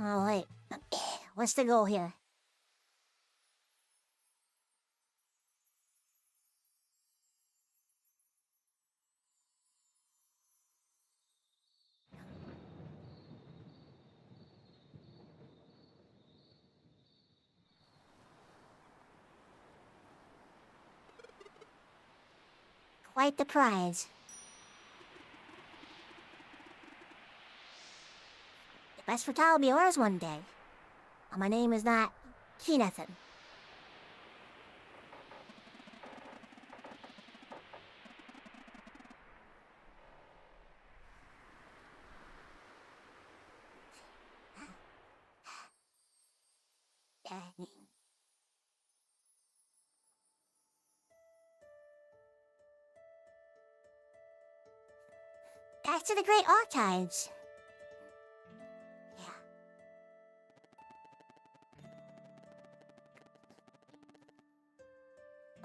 Oh, wait. What's the goal here? Quite the prize. The best for will be yours one day. My name is not Keenathan. Back to the Great Archives.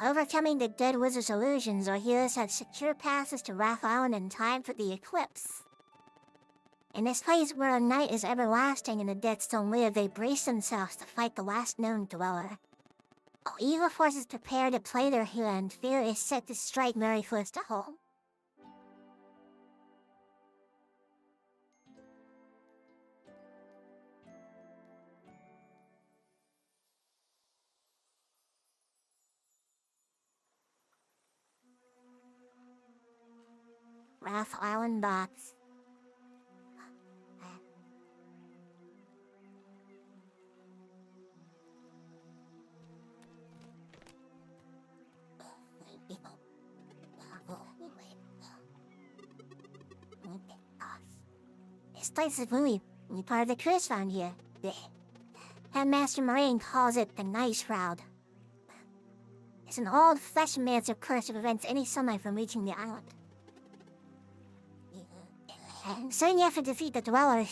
Overcoming the dead wizard's illusions, our heroes had secure passes to Wrath Island in time for the eclipse. In this place where a night is everlasting and the dead still live, they brace themselves to fight the last known dweller. All evil forces prepare to play their hero, and fear is set to strike Merryfoot to home. Wrath Island Docks. This place is really part of the curse found here. Headmaster Marine calls it the Night Shroud. It's an old flesh-mancer curse that prevents any sunlight from reaching the island. And soon you have to defeat the dweller.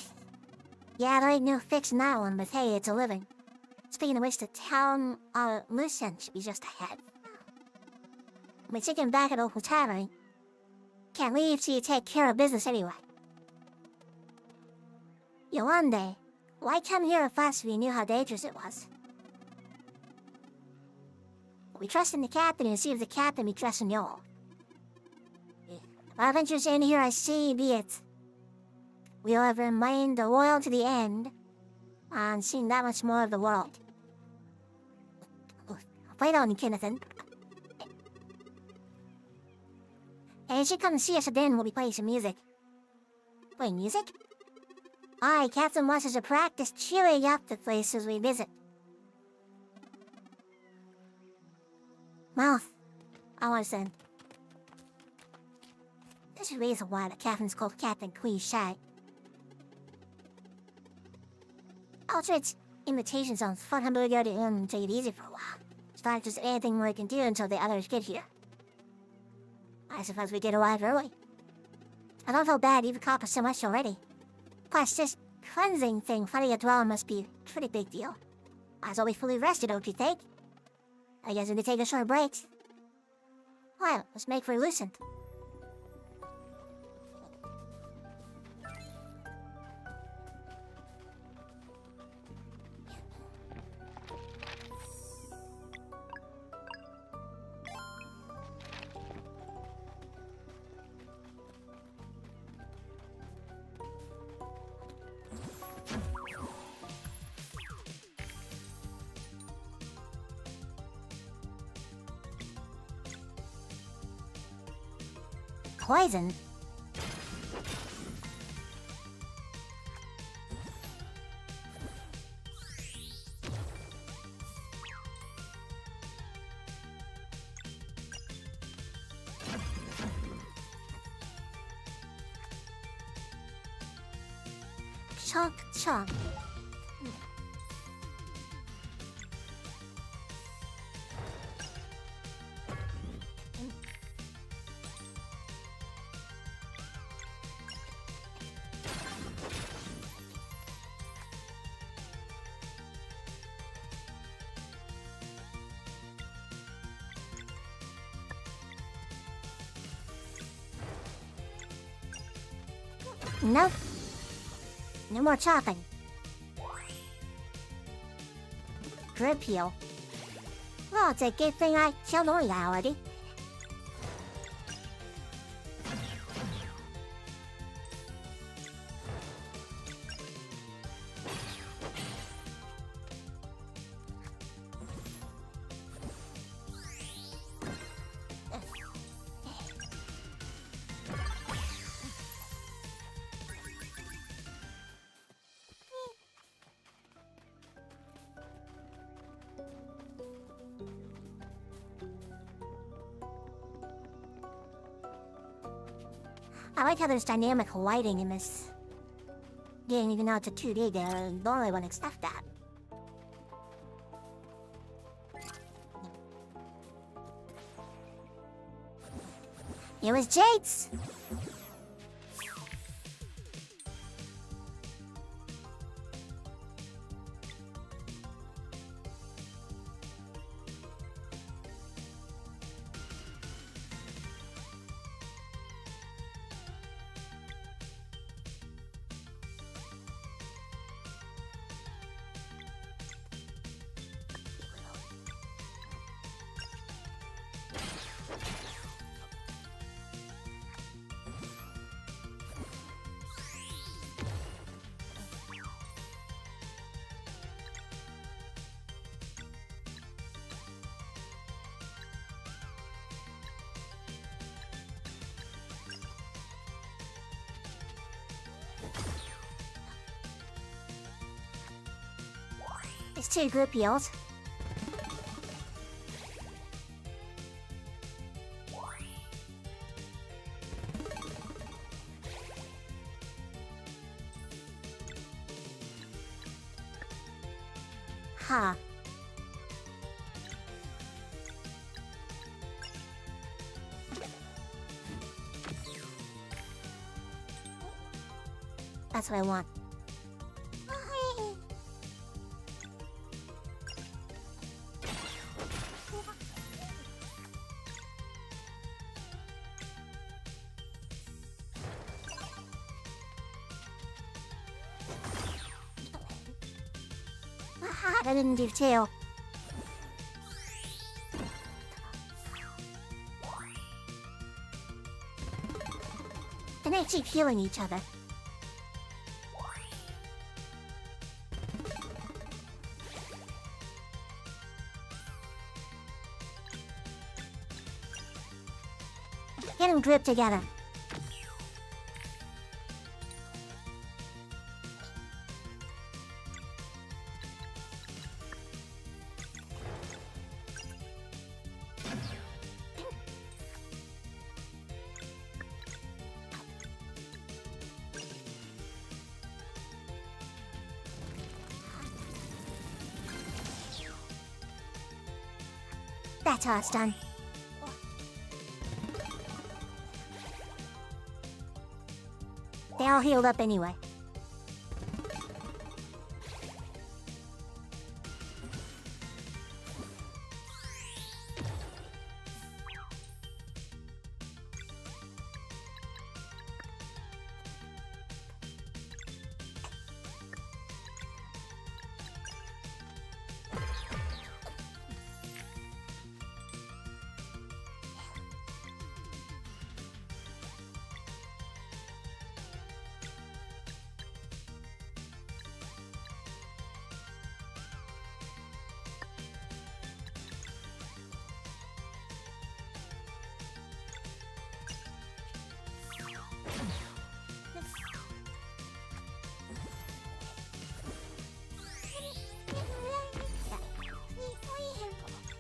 Yeah, there ain't no fixing that one, but hey, it's a living. Speaking of which, the town loose end should be just ahead. We're taking back at Opal Tavern. Can't leave till you take care of business anyway. Yolande, why come here at first if you knew how dangerous it was? We trust in the captain and see if the captain be trusting y'all. If our ventures in here, I see be it. We'll have remained loyal to the end and seen that much more of the world. Wait on, Kennethan. And you should come and see us then. We'll be playing some music. Playing music? Aye, Captain wants us to practice cheering up the places we visit. Well, I listen. There's a reason why the captain's called Captain Cliche. Aldridge's invitations on fun hamburger to take it easy for a while. It's not just anything we can do until the others get here. I suppose we did arrive early. I don't feel bad, you've accomplished so much already. Plus, this cleansing thing fighting a dweller must be a pretty big deal. Might as well be fully rested, don't you think? I guess we need to take a short break. Well, let's make for Lucent. Poison? Chunk, chunk. Nope. No more chopping. Grip heal. Well, it's a good thing I killed all that already. I like how there's dynamic lighting in this game, even though it's a 2D game. I normally wouldn't expect that. It was Jade's! It's 2 group heals. Huh. That's what I want. I didn't do too. And they keep healing each other. Get them grouped together. That's how it's done. They all healed up anyway.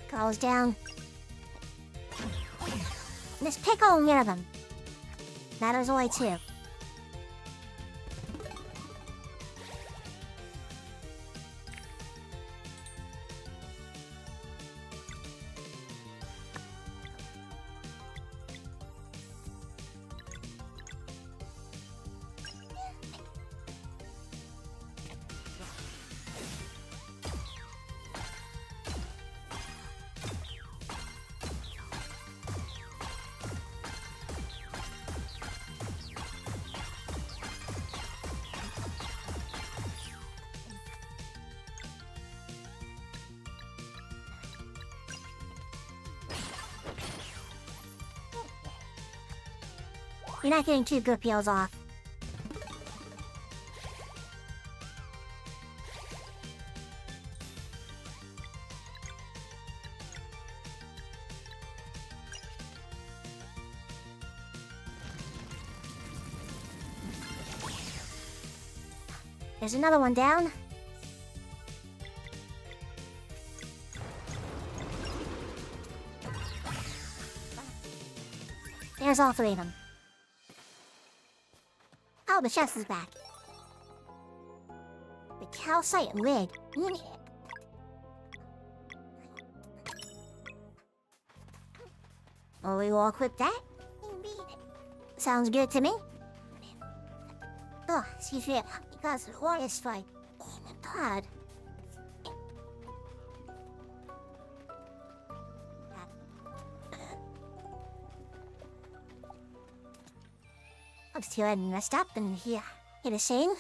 Goes down. This pickle near them. Matters away too. You're not getting two good peels off. There's another one down. There's all three of them. Oh, the chest is back. The calcite lid. Oh, we will equip that? Sounds good to me. Oh, excuse me. Because the war is fight. God. I'm still messed up in here. Hit a scene.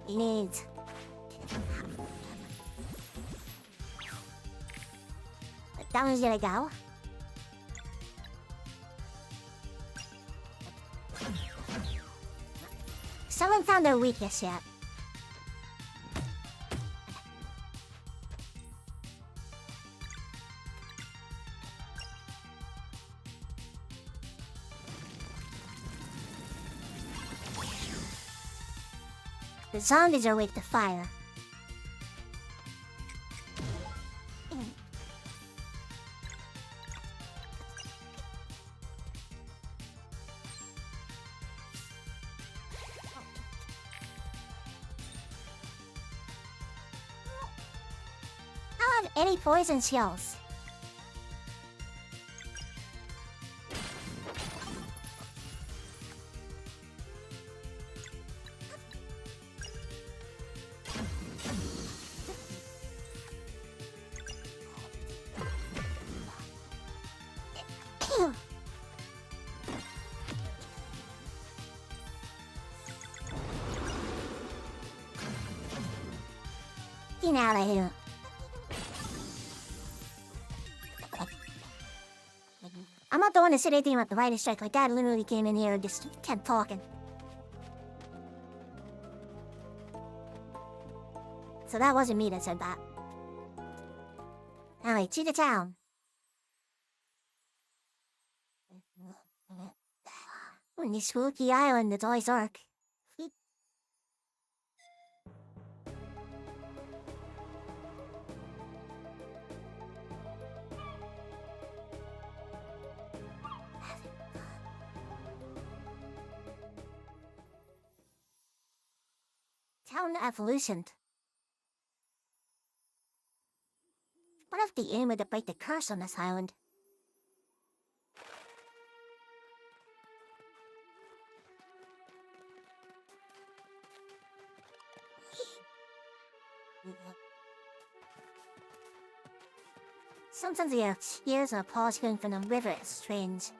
He needs. That one's gonna go. Someone found their weakness yet. The zombies are weak to fire. I don't have any poison shells. Get out of here. I'm not the one that said anything about the writer's strike. My dad literally came in here and just kept talking. So that wasn't me that said that. Anyway, to the town. On this spooky island, it's always dark. Sound evolution. What if the aim were to break the curse on this island? Sometimes the tears are paused coming from the river is strange.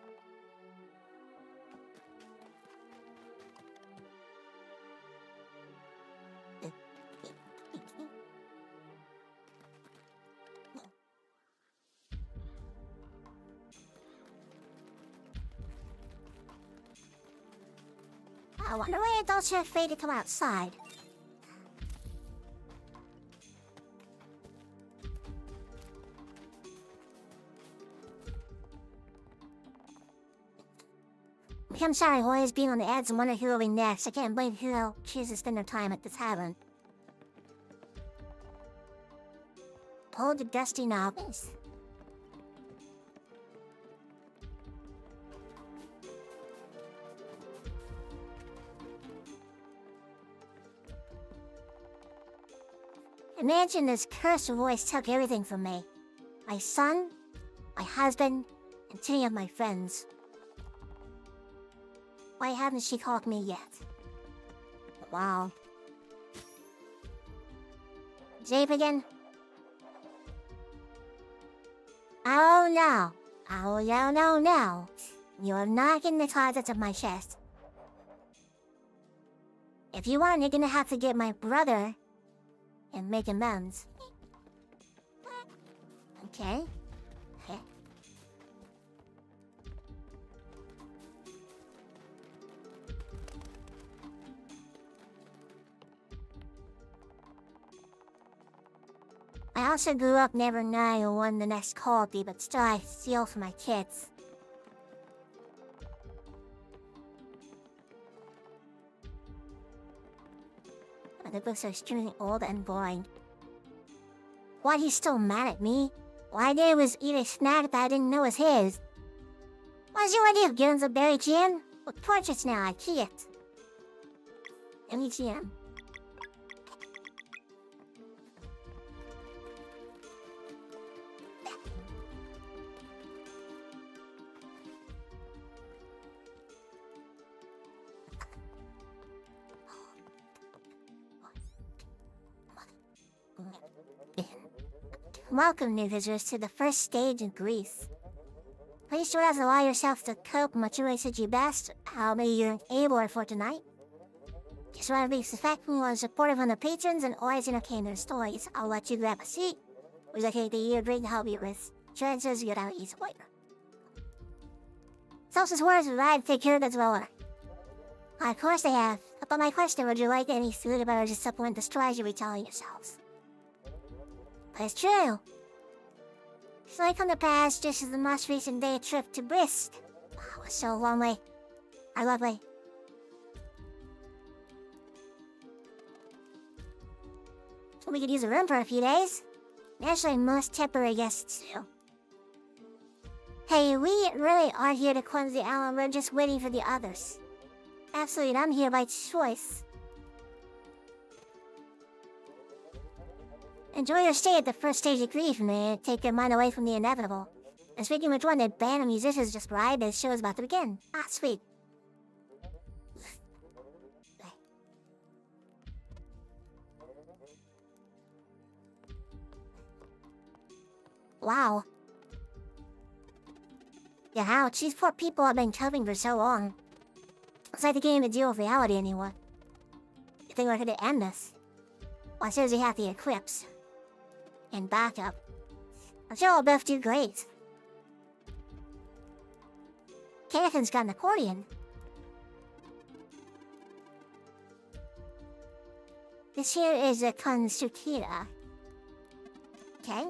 I wonder why adults are afraid to come outside. I'm sorry, I've always been on the edge and wonder who will be next. I can't believe who will choose to spend their time at the tavern. Pull the dusty novice. Imagine this cursed voice took everything from me. My son, my husband, and 2 of my friends. Why hasn't she called me yet? Wow. Jape again? Oh no. Oh no, no, no. You're not getting the closets of my chest. If you want, you're gonna have to get my brother and make amends. Okay. Okay. I also grew up never knowing when the next call would be, but still I feel for my kids. The books are extremely old and boring. Why he's still mad at me? Why there was eat a snack that I didn't know was his? What's your idea of getting the berry jam? With portraits now, I can't. MGM. Welcome, new visitors, to the first stage in Greece. Please show us allow yourself to cope much as you best. How may you're able for tonight? Just want to be respectful and supportive on the patrons and always entertain their stories. I'll let you grab a seat. Would you like the year drink to help you with chances you don't eat away. Social words arrived to take care of as well. Of course they have. But my question, would you like any food or better to supplement the stories you're retelling yourselves? But it's true. So I come to pass just as the most recent day trip to Brist. Oh, it was so lonely. I lovely. We could use a room for a few days. Naturally, most temporary guests too. Hey, we really are here to cleanse the island. We're just waiting for the others. Absolutely, I'm here by choice. Enjoy your stay at the first stage of grief and take your mind away from the inevitable. And speaking of which one, the band of musicians just arrived. The show is about to begin. Ah, sweet. Wow. Yeah, ouch. These poor people have been coping for so long. It's like they can't even deal with reality anymore. You think we're gonna end this? Well, as soon as we have the eclipse. And backup. I'm sure we'll both do great. Catherine's got an accordion. This here is a concertina. Okay.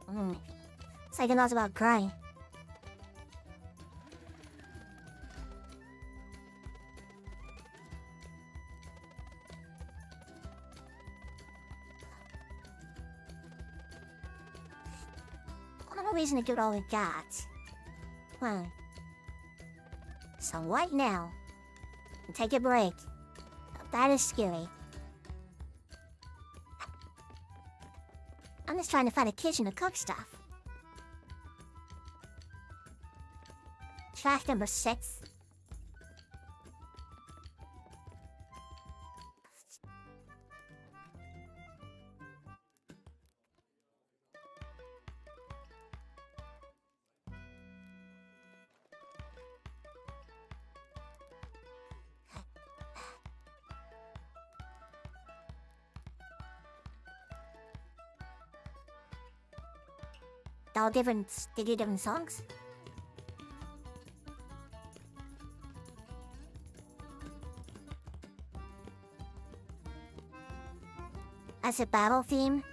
It's like it's about crying. No reason to give it all we got. Fine. So what now? Take a break. That is scary. I'm just trying to find a kitchen to cook stuff. Trash number 6. All different, they do different songs? As a battle theme?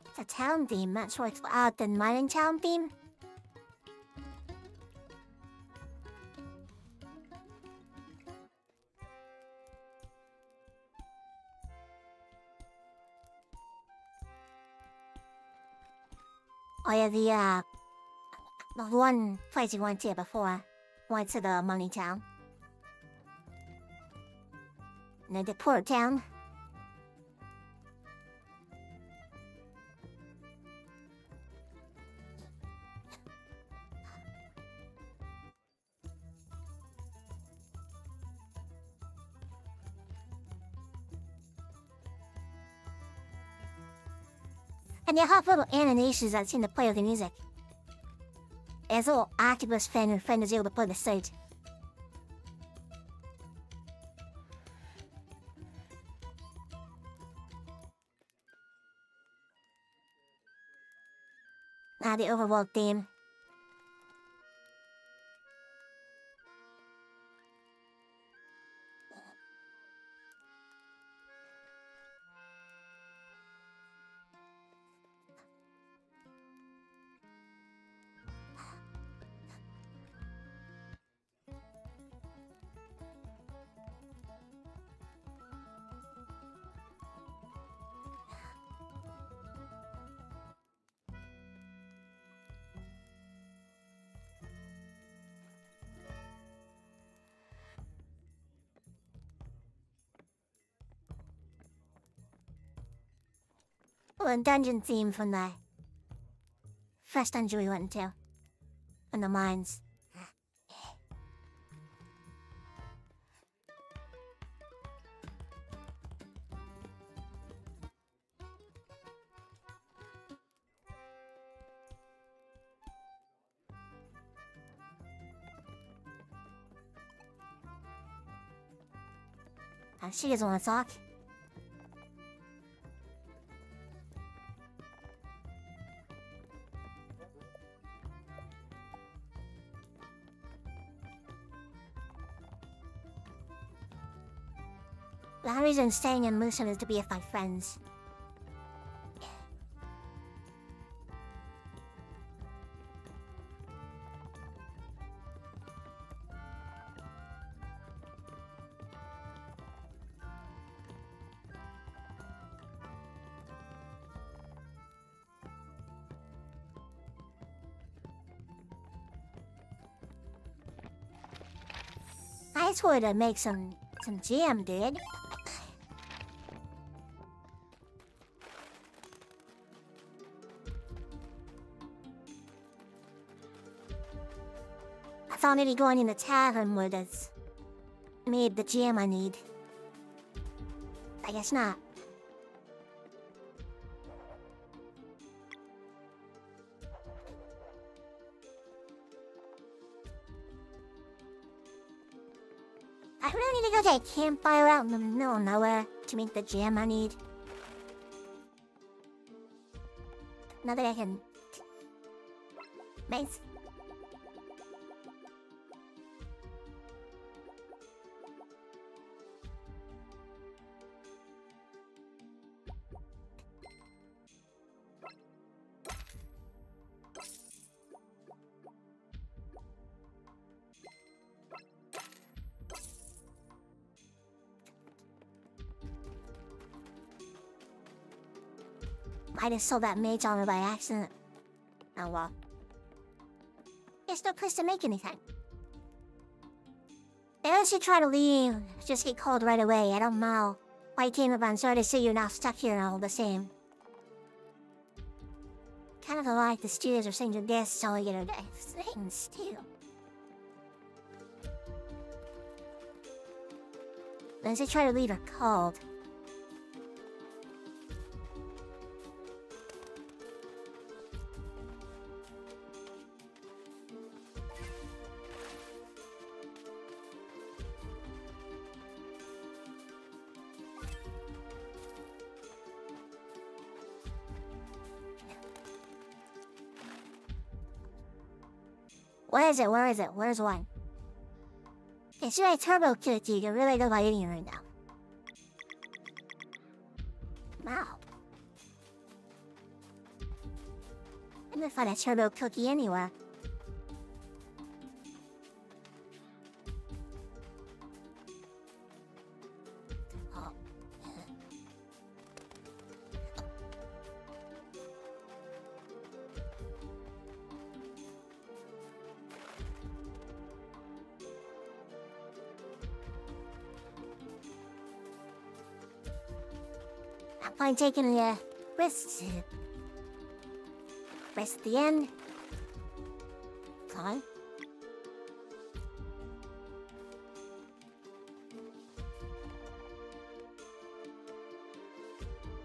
It's a town theme, that's what's the mining town theme? Oh yeah, the one place we went to before. Went to the money town. And then the poor town. And they have little animations that seem to play with the music. There's a little octopus fan who friend is able to play the stage. The overworld theme. Oh, and dungeon theme from the first dungeon we went into. In the mines. She doesn't want to talk. The only reason staying in Musan is to be with my friends. I just wanted to make some jam, dude. I thought maybe going in the tavern would have made the jam I need. I guess not. I really need to go to a campfire out in the middle of nowhere to make the jam I need. Now that I can... Nice. Might have sold that mage armor by accident. Oh well. There's no place to make anything. Unless you try to leave, just get called right away. I don't know. Why you came up, I'm sorry to see you now stuck here all the same. Kind of like the studios are saying your guests all you know things too. Unless you try to leave her cold. Where is it? Where is it? Where's one? Okay, should I turbo kick you? You're really good by eating right now. Wow. I'm gonna find a turbo cookie anywhere. Oh. I'm taking the wrist. Rest at the end. Come on.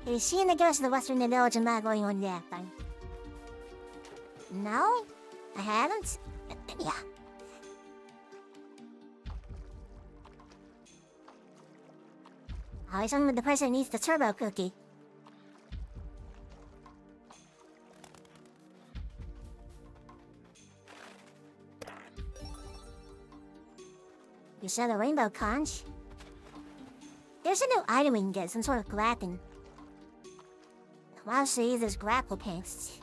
Have you seen the ghost of the Western Village and not going on that thing? No? I haven't? Yeah. Always on with the person who needs the turbo cookie. You saw the rainbow conch? There's a new item we can get, some sort of grappling. I'll show you this grapple paste.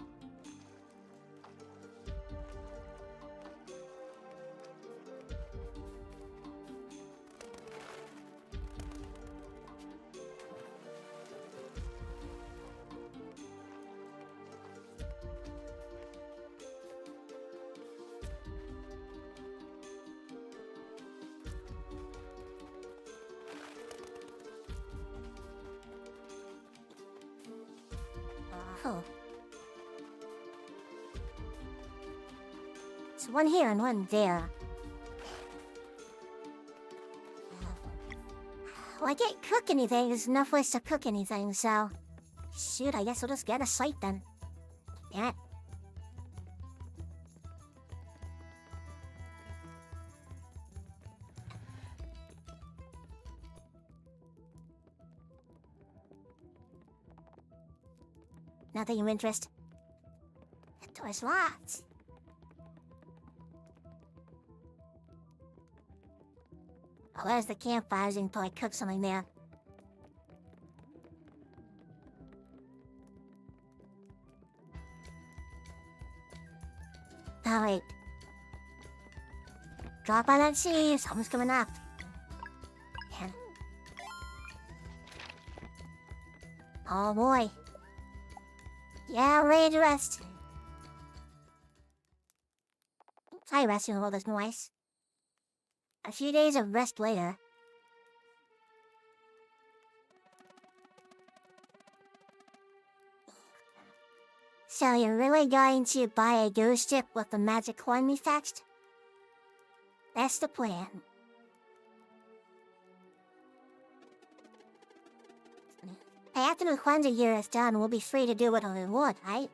Oh. It's one here and one there. Well, I can't cook anything. There's enough ways to cook anything, so... Shoot, I guess we'll just get a site then. Damn it. Nothing of interest. The door's locked. Oh, there's the campfire. You can probably cook something there. Oh, wait. Drop on that sea. Something's coming up. Yeah. Oh, boy. Yeah, ready to rest. I resting with all this noise. A few days of rest later. So you're really going to buy a ghost ship with the magic coin we fetched? That's the plan. After the 100 years is done, we'll be free to do whatever we want, right?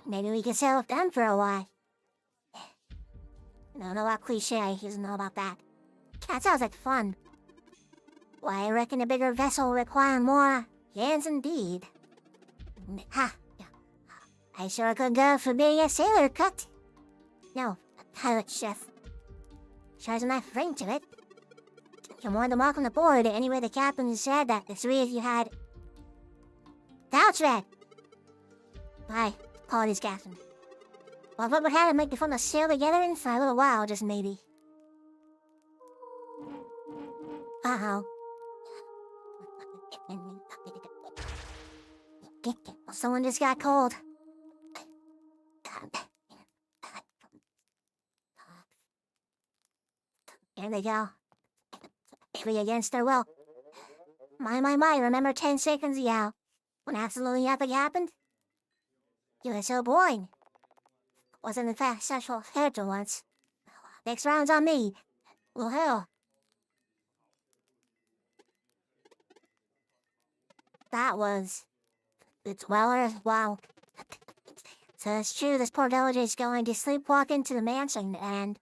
Maybe we can sail with them for a while. No, no, cliche. He doesn't know about that. That sounds like fun. Why, I reckon a bigger vessel will require more. Yes, indeed. Ha! I sure could go for being a sailor cook. No, a pilot chef. Sure has enough ring to it. You're more than welcome aboard. Anyway, the captain said that the three of you had... That's right. Bye. Apologies, Captain. Well, what would have to make the fun to sail together in for a little while, just maybe. Uh-oh. Someone just got cold. Here they go. Free against their will. My, remember 10 seconds ago, when absolutely nothing happened? You were so boring. Wasn't in fact sexual character once. Next round's on me. Well, hell. That was... It's well, wow. So it's true, this poor villager is going to sleepwalk into the mansion, and...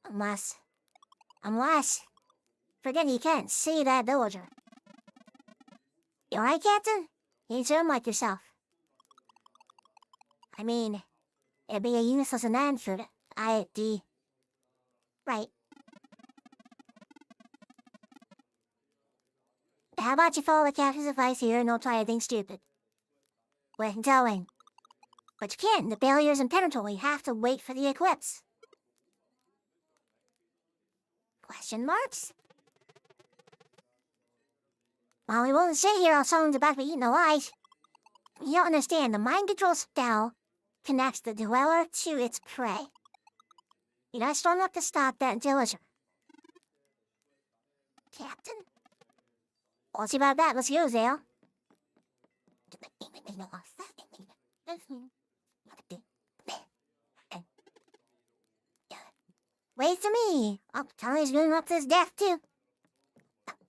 Unless... Forget you can't see that villager. You alright, Captain? You seem like yourself. I mean, it'd be a useless answer. Right. How about you follow the captain's advice here and don't try anything stupid? We're going. But you can't. The barrier's impenetrable. You have to wait for the eclipse. Question marks? Well, we won't sit here all someone's about to be eaten alive. You don't understand. The mind control spell connects the dweller to its prey. You're not strong enough to stop that villager. Captain? We'll see about that. Let's go, Zale. Wait for me. Oh, Tony's going up to his death, too.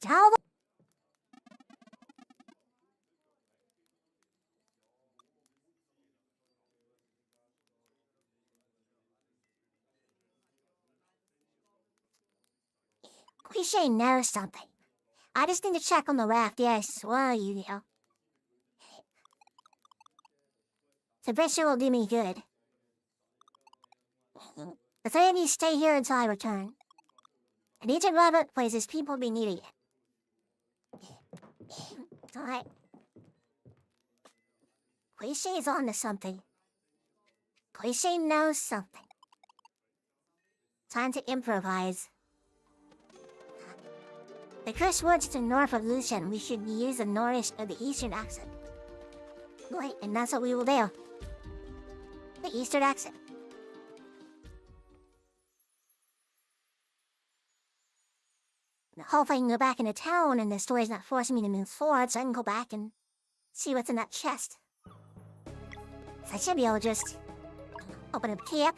Tell the... Cliche knows something. I just need to check on the raft, yes. Well, you know. The pressure will do me good. The three of you stay here until I return. And each of Robert places people be needing it. Alright. Cliche's on to something. Cliche knows something. Time to improvise. The curse words to the north of Lucian, we should use the Nordish or the Eastern accent. Right, and that's what we will do. The Eastern accent. Hopefully I can go back into town and the story's not forcing me to move forward so I can go back and see what's in that chest. So I should be able to just open a cap.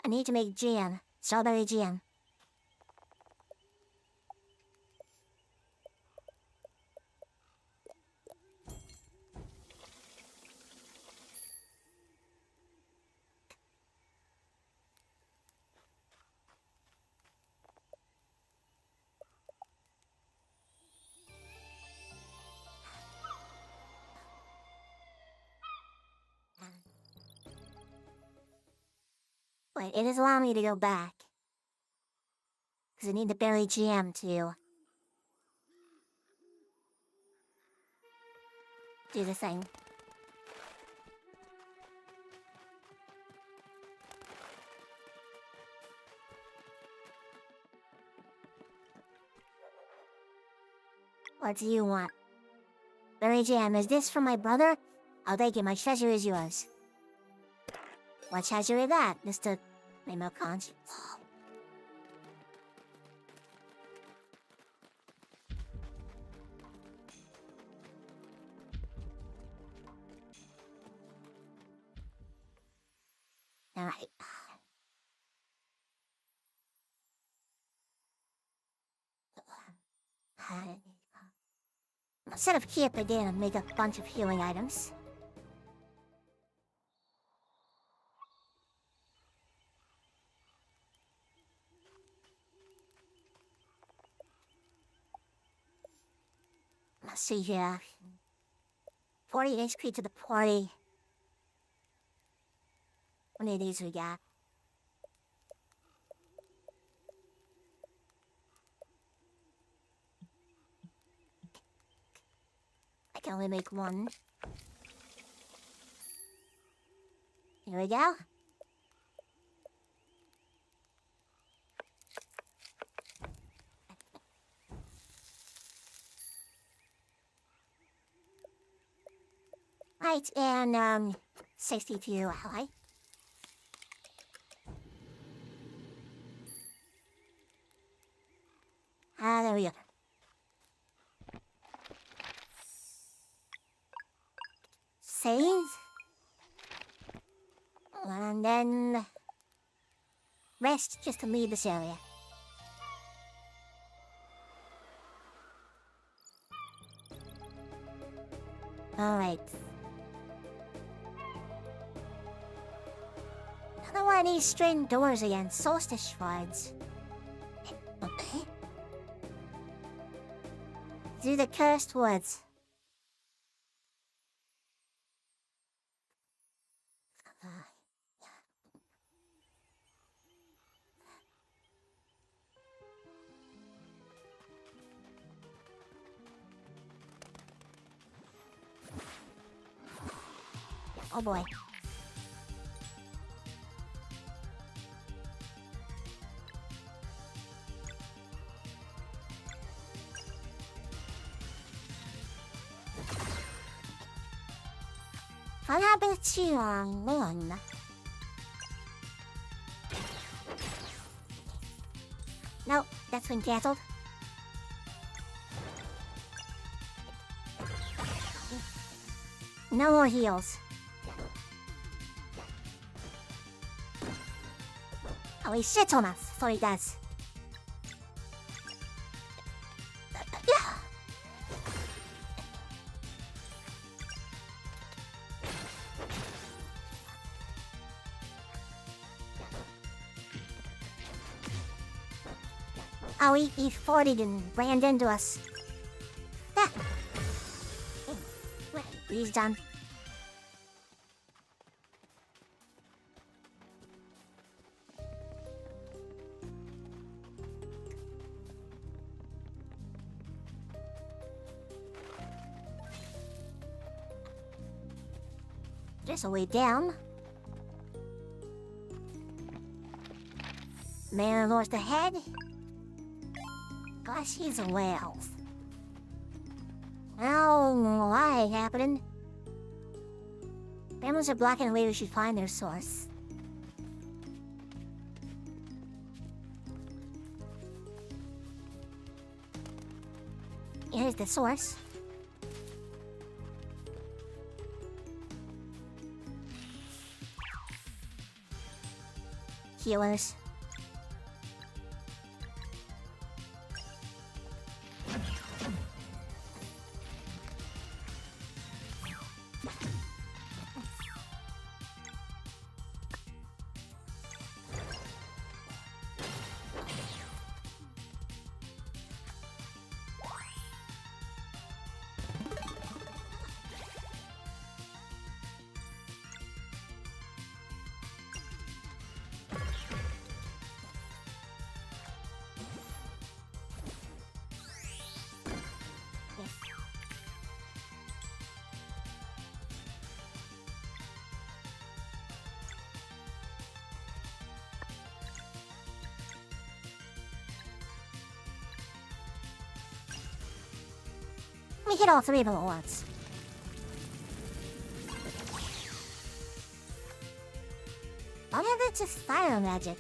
I need to make jam. Strawberry jam. Wait, it is allowing me to go back. Because I need the berry jam to do the thing. What do you want? Berry jam, is this from my brother? I'll take it, my treasure is yours. What treasure is that, Mr. Name of Conscience? Alright. Instead of keep it in and make a bunch of healing items. Let's see here. 40 HP to the party. How many of these we got? I can only make one. Here we go. height and 62 high. There we go. Save. And then rest just to leave this area. Alright. Another one of these string doors again. Solstice shrines. Okay. Do the cursed woods. Oh boy. What happened to Lon? Nope, that's been cancelled. No more heals. Oh, he shits on us, so he does. Oh, he farted and ran into us. Ah. He's done. There's a way down. Man lost a head. Gosh, he's a whale. Oh, why happening? Families are blocking the way we should find their source. Here's the source. Healers. We hit all three of them at once. All of it's just fire magic.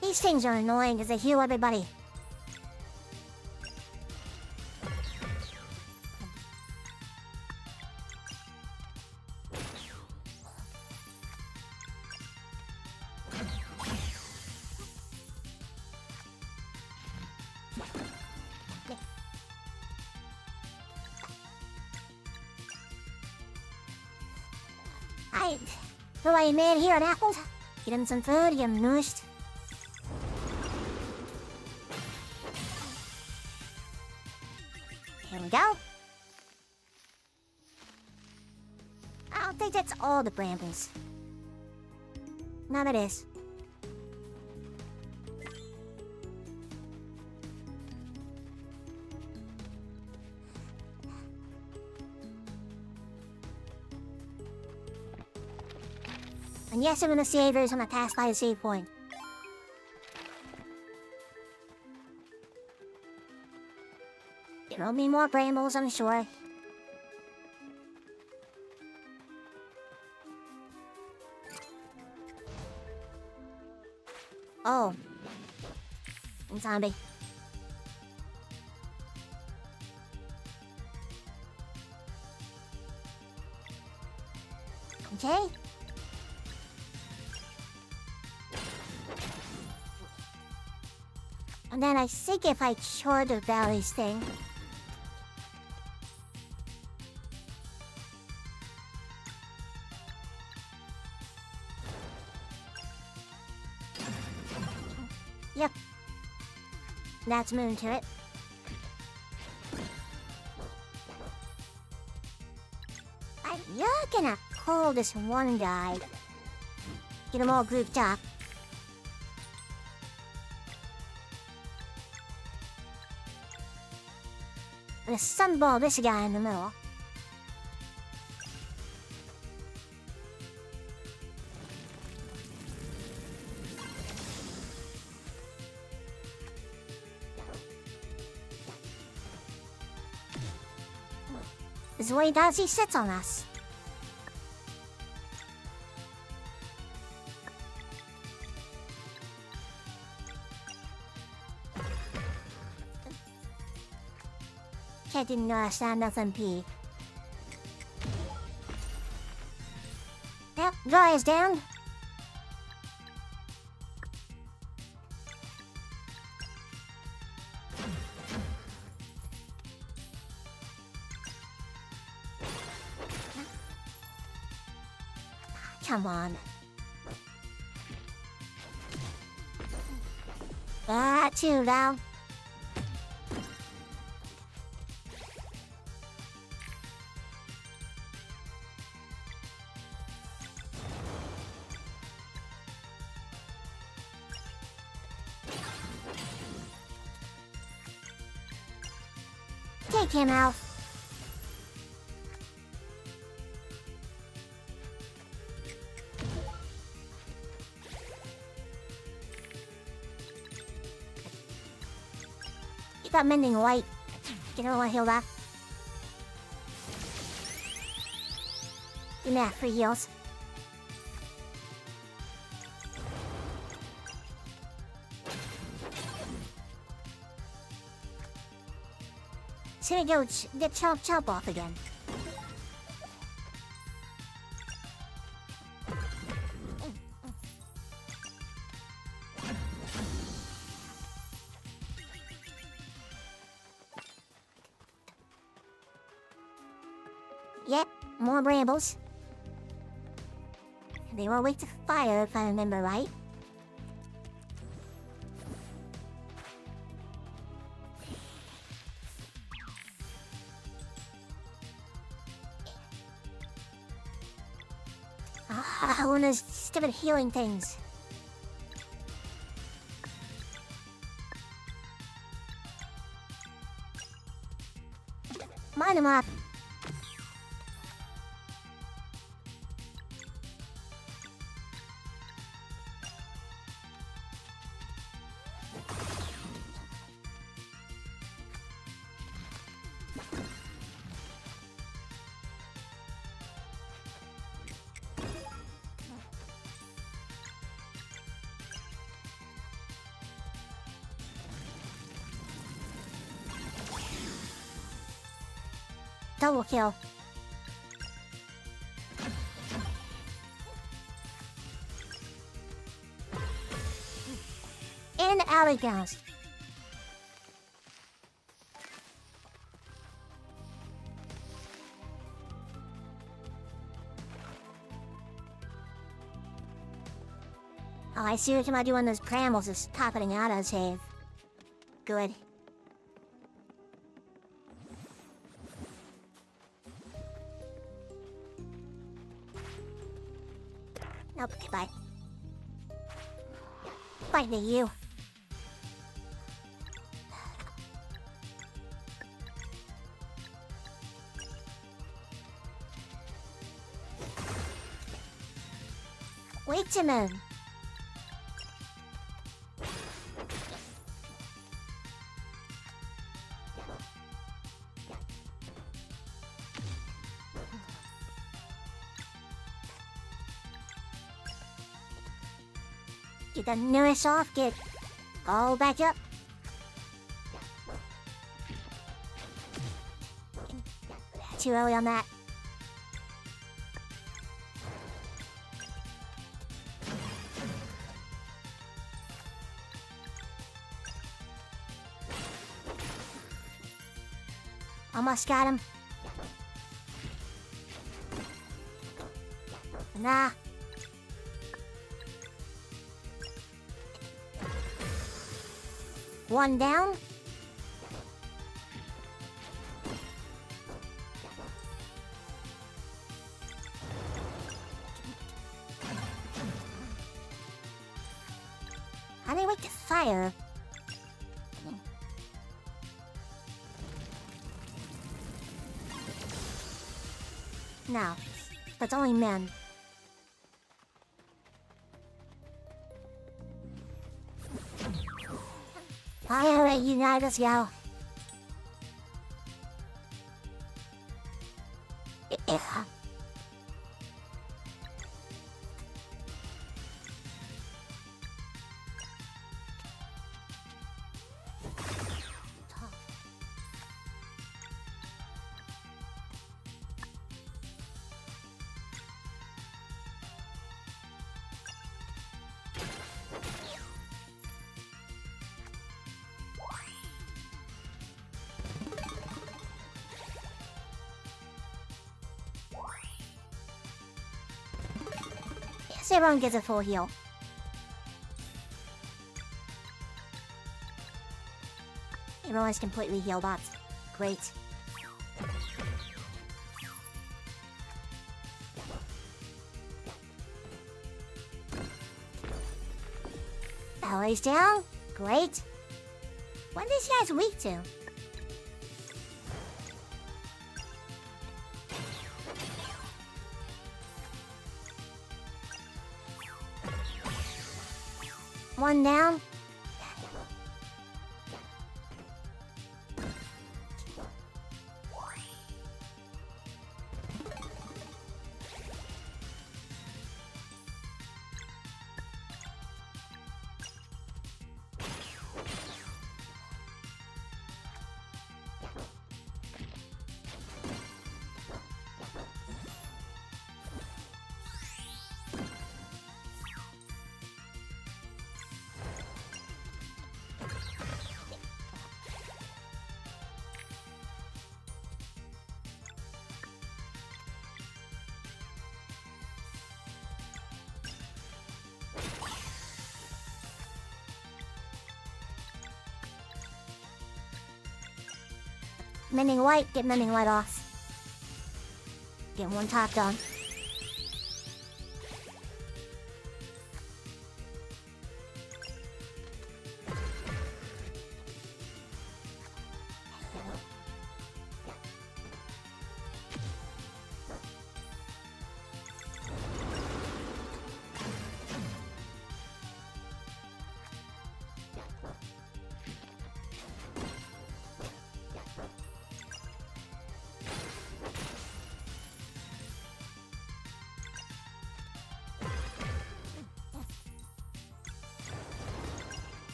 These things are annoying because they heal everybody. So I made here an apple. Get him some food, get him nourished. Here we go. I don't think that's all the brambles. No, that is. And yes, I'm gonna save those on a task by the save point. There'll be more brambles, I'm sure. Oh. Zombie. Okay. And then I think if I cure the valleys thing. Yep. That's moon to it. You're gonna pull this one guy. Get them all grouped up. And sunball this guy in the middle. This is what he does, he sits on us. Cat didn't understand nothing, P. Well, guy is down. Come on. Two down. Take him out. You got mending white. You don't want to heal that. Give me that free heals. So we go get chop off again. Yep, more brambles. They were weak to fire, if I remember right. One of those stupid healing things. Mind him up. Double kill. And alley grounds. Oh, I see what you're doing. Those brambles is topping out of save. Good. Nope, goodbye. Fight to you. maximum. Get the newest off, get all back up. Too early on that. Almost got him. Nah. One down. How do I wait to fire? No, that's only men. Alright, unite us, yo. Yeah. Yes, everyone gets a full heal. Everyone's completely healed up. Great. Belly's down. Great. What are these guys weak to? One down. Mending white, get mending white off. Get one top done.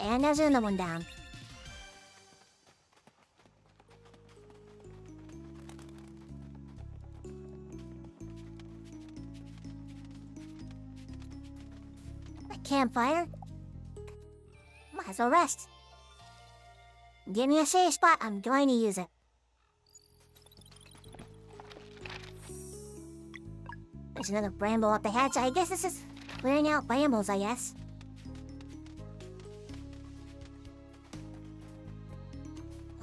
And there's another one down. A campfire? Might as well rest. Give me a safe spot, I'm going to use it. There's another bramble up ahead, so I guess this is clearing out brambles, I guess.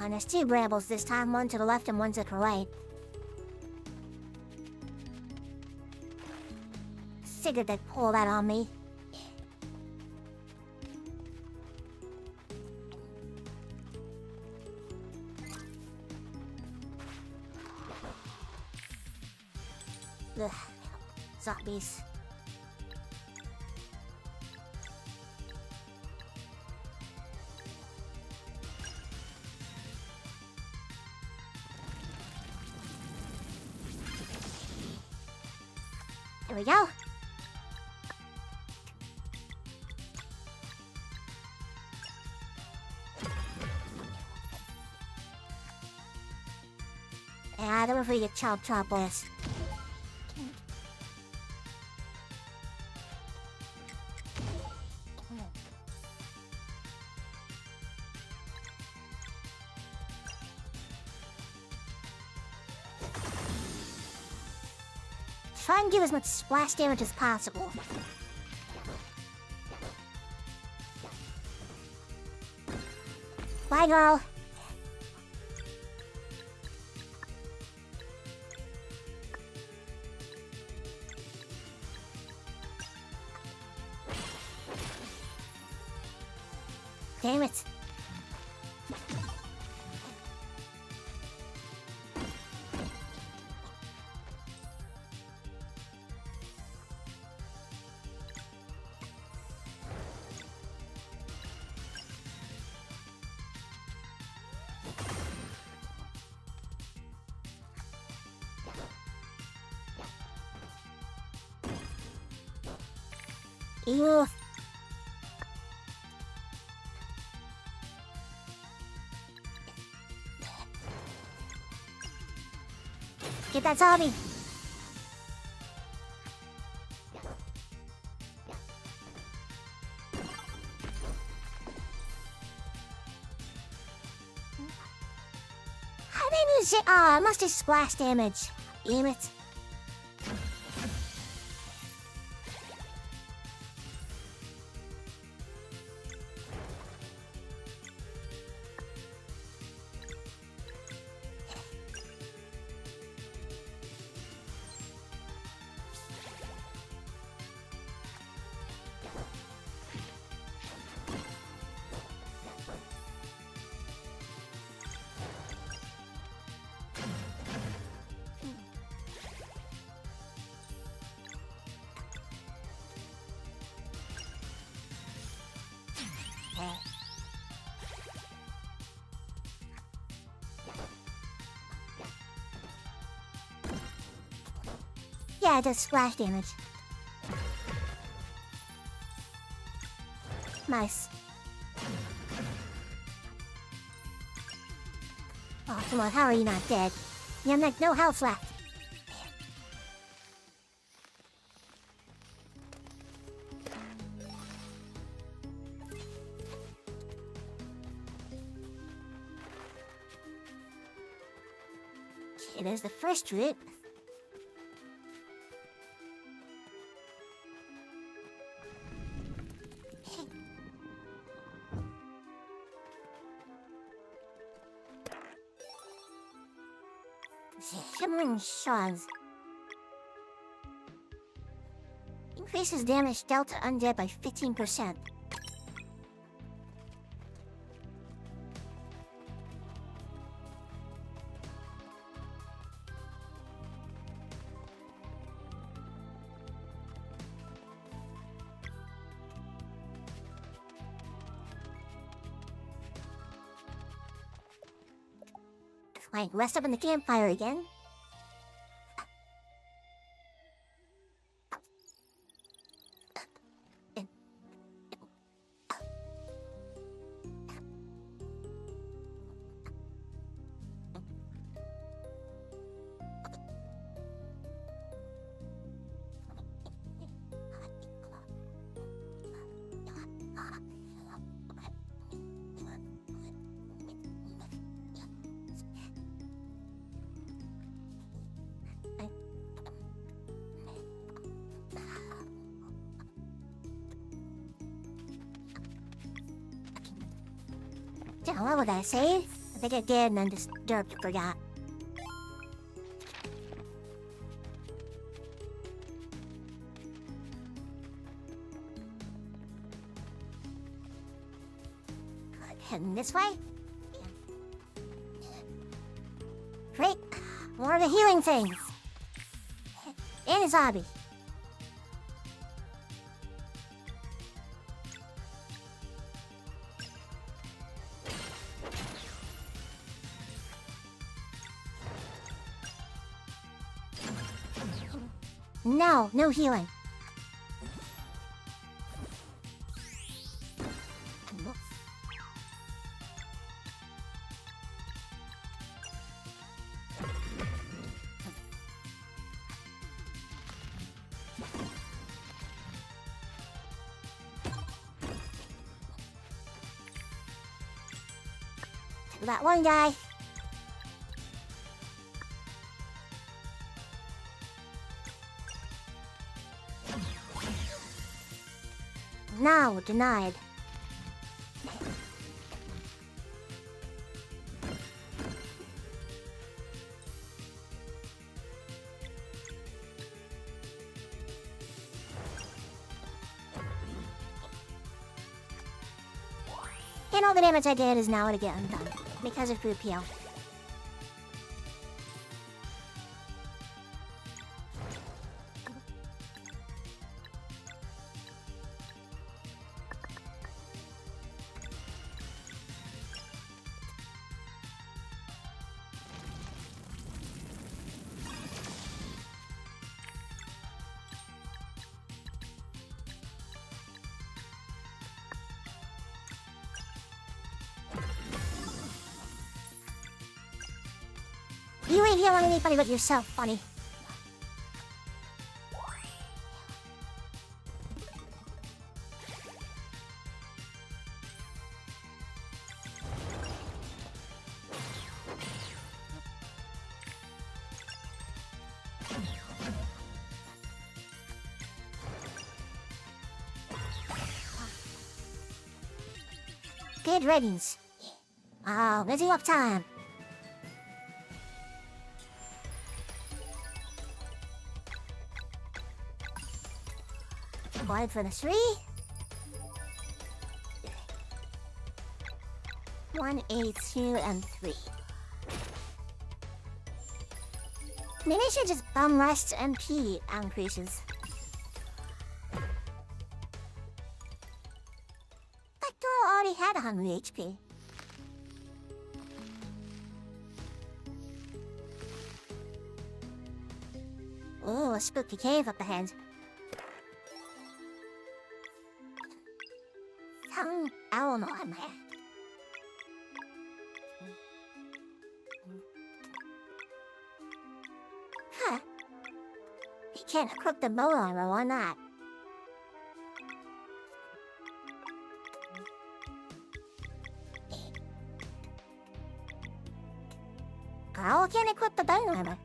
And there's two brambles this time, one to the left and one to the right. Figured they'd pull that on me. Ugh. Zombies. There we go. Yeah, that was where your chop was. Try and give as much splash damage as possible. Bye, girl. Damn it. Ew. Get that zombie. How did you say? Ah, it must have splash damage. Damn it. Yeah, it does splash damage. Nice. Oh, come on, how are you not dead? You have like no health left. Okay, there's the first route. Shimmering shards. Increases damage dealt to undead by 15%. Like, rest up in the campfire again. Yeah, what would I say? I think I did and then just forgot. Heading this way? Great! More of the healing things! And a zombie. No, no healing. That one guy. No, denied. And all the damage I did is now to get undone because of Food Peel. You ain't healing anybody but yourself, bunny. Good riddance. Oh, busy up time. One for the 3. 1, 8, 2, and 3. Maybe I should just bum rest MP increases. That girl already had 100 HP. Ooh, a spooky cave up ahead. Owl on my head. Huh. He can't equip the bow armor, why not? Owl can't equip the bow armor.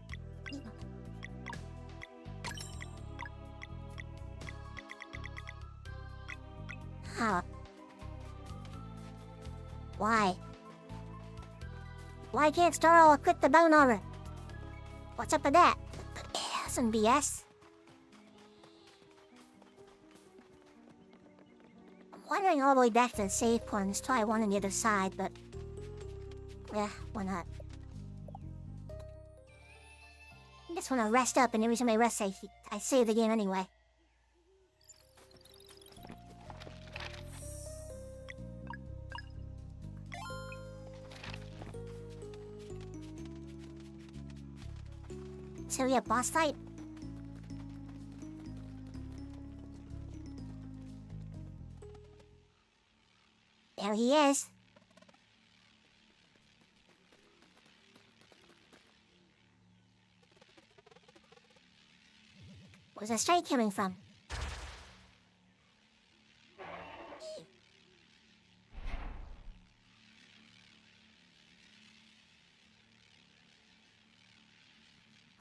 Huh. Why? Why can't Starro equip the bone armor? What's up with that? Some BS. I'm wandering all the way back to the save points. Try one on the other side, but yeah, why not? I just want to rest up, and every time I rest, I save the game anyway. So yeah, boss fight. There he is. Where's the strike coming from?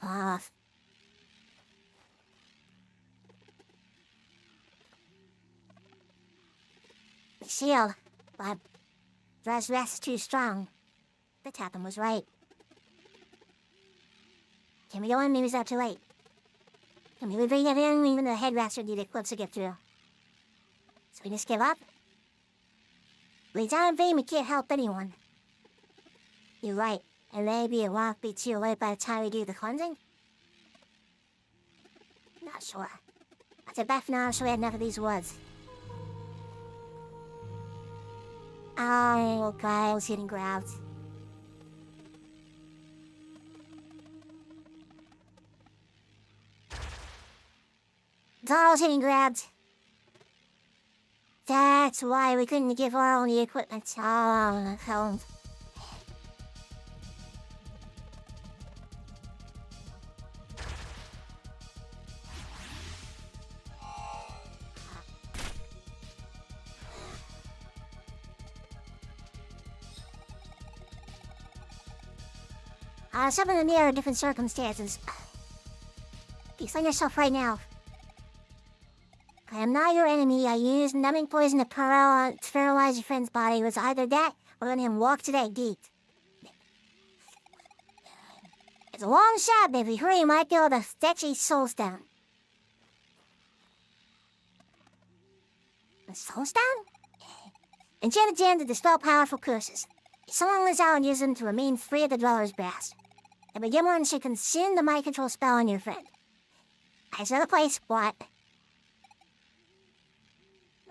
Off. The shield, but Dress is too strong. The Tatham was right. Can we go in? Maybe it's not too late. Can we bring it in? Even the headmaster needed clips to get through. So we just give up? Leads out in vain, we can't help anyone. You're right. And maybe it won't be too late by the time we do the cleansing? Not sure. I'd say back now so we had enough of these woods. Oh, okay, I was hitting grabs. It's all hitting grabs. That's why we couldn't give her all the equipment. Oh, hell. Some of them here are different circumstances. Explain yourself right now. I am not your enemy. I used numbing poison to paralyze your friend's body. It was either that or let him walk to that gate. It's a long shot, but if we hurry, you might be able to fetch his souls down. The souls down? Enchanted gem to dispel powerful curses. Someone lives out and uses them to remain free of the Dweller's grasp. And begin one should consume the mind control spell on your friend. I said the place, what?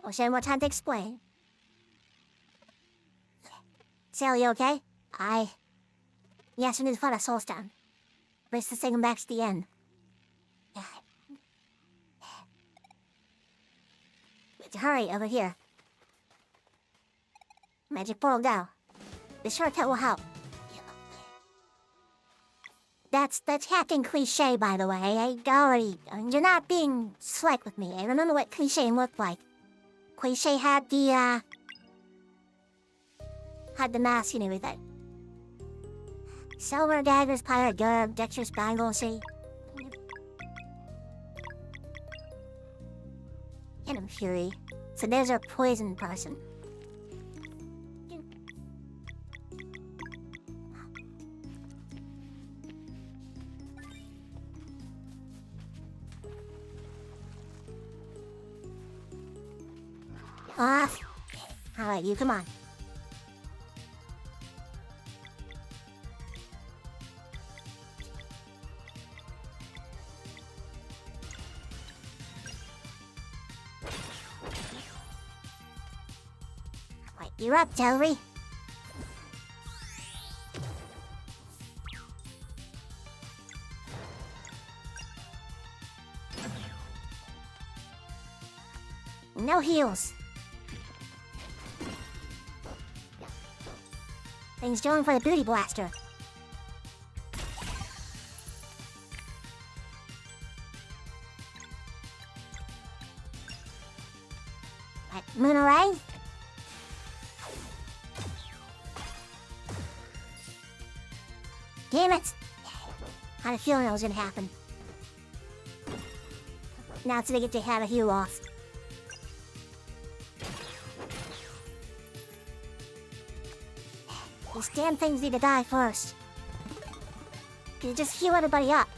I'll share more time to explain. Sally, you okay? Yes, we need to find a soulstone. Race to take him back to the end. Hurry, over here. Magic portal down. The shortcut will help. That's hacking cliche, by the way. You're not being slick with me. I remember what cliche looked like. Cliche had the mask and everything. Silver daggers, pirate garb, dexterous bangle, see? Venom fury. So there's our poison person. Alright, you come on. Wait, you're up, Celery. No heals. Things going for the booty blaster. Right, moon array. Damn it! I had a feeling that was gonna happen. Now it's gonna get to have a heal off. These damn things need to die first. Can you just heal everybody up?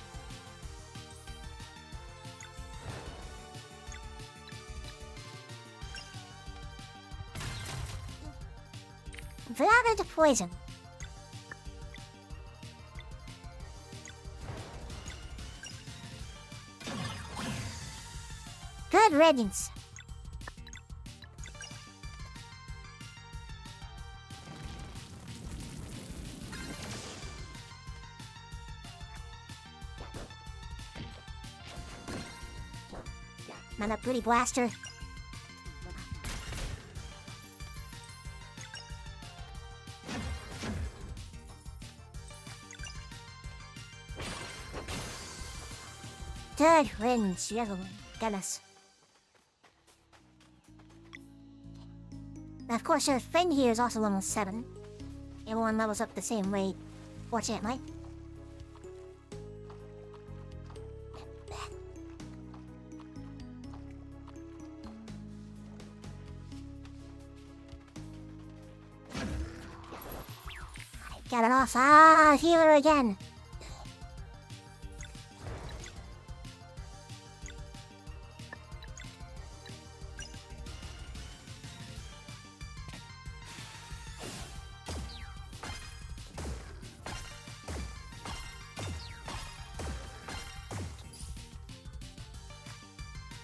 Forgot into poison. Good riddance. Mana booty blaster. Good riddance, goodness. Now, of course, your friend here is also level 7. Everyone levels up the same rate, fortunately. Got it off. Ah, healer again.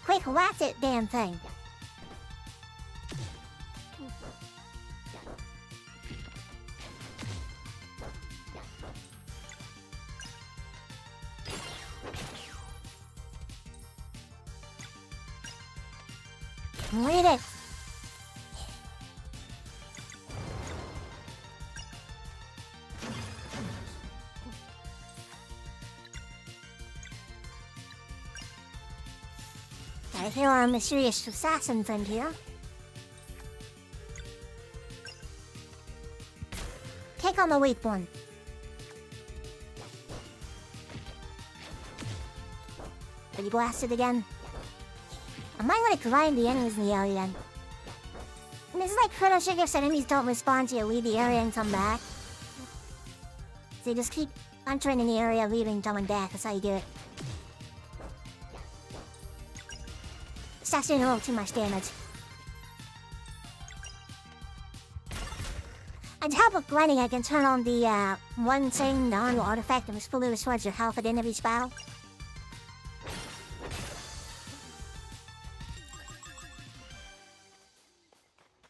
Quick, whack that damn thing. Read it. I hear our mysterious assassin friend here. Take on the weak one. Are you blasted again? I might want to grind the enemies in the area again. This is like Chrono Trigger if enemies don't respond to you, leave the area and come back. So you just keep entering in the area, leaving, coming back. That's how you do it. Starts doing a little too much damage. On top of grinding, I can turn on the one thing, the honorable artifact that fully restores your health at the end of each battle.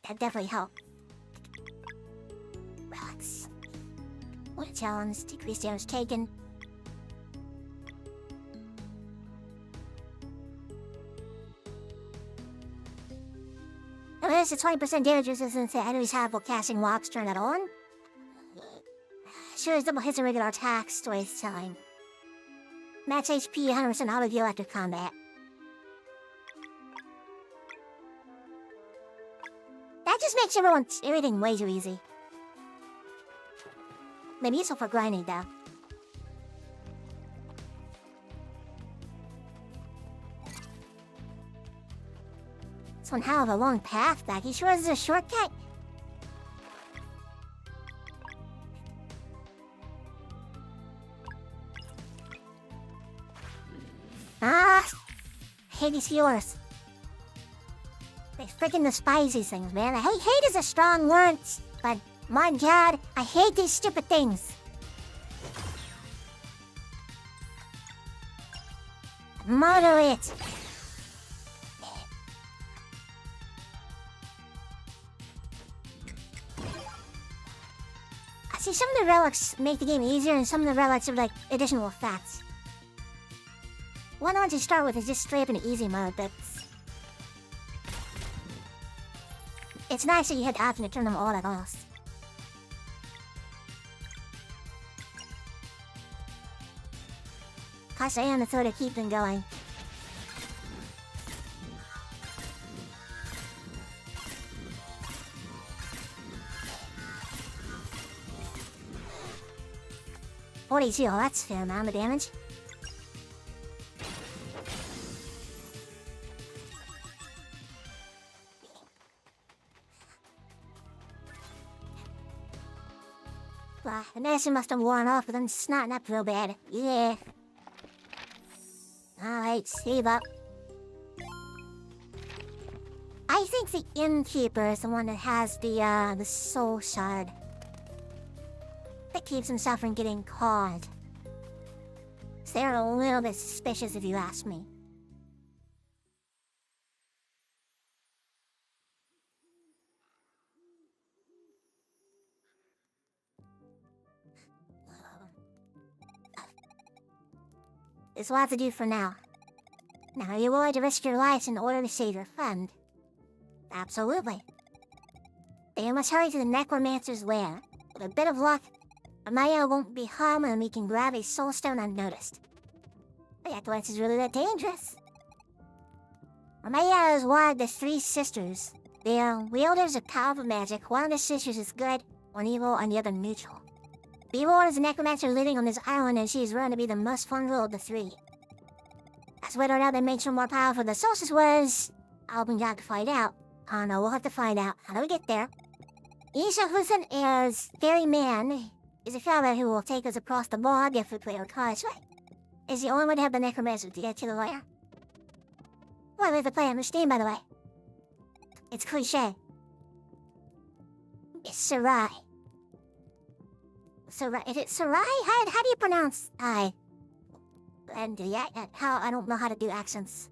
That definitely helped. Relax. One challenge, decrease damage taken. There's a 20% damage resistance that enemies have while casting rocks. Turn that on. Sure as double hits and regular attacks twice time. Max HP 100% auto heal after combat. That just makes everything way too easy. Maybe useful for grinding though. It's one hell of a long path back. You sure this is a shortcut? Ah! I hate these healers. They freaking despise these things, man. Hate is a strong word, but my god, I hate these stupid things. Murder it! See, some of the relics make the game easier, and some of the relics are like additional effects. One of the ones you start with is just straight up in easy mode, but it's nice that you had the option to turn them all at once. Cause I am the sort of keep them going. Oh, that's a fair amount of damage. The medicine must have worn off, but I'm snotting up real bad. Yeah. Alright, save up. I think the innkeeper is the one that has the soul shard. That keeps himself from getting caught. So they're a little bit suspicious if you ask me. There's a lot to do for now. Now, are you willing to risk your lives in order to save your friend? Absolutely. Then you must hurry to the Necromancer's lair. With a bit of luck, Amaya won't be harmed and we can grab a soul stone unnoticed. The Necromancer is really that dangerous. Amaya is one of the three sisters. They are wielders of powerful magic. One of the sisters is good, one evil, and the other neutral. The evil one is a necromancer living on this island, and she is run to be the most vulnerable of the three. As whether or not they made her more powerful than the solstice was, I'll be glad to find out. Oh no, we'll have to find out. How do we get there? Isha Husen is Fairy Man. Is a fella who will take us across the bog if we play our cards right. Is the only way to have the necromancer to get to the lair. Why we have to play on the Steam, by the way? It's cliche. It's Sarai. Sarai? Is it Sarai? How do you pronounce I? And yeah, how I don't know how to do accents.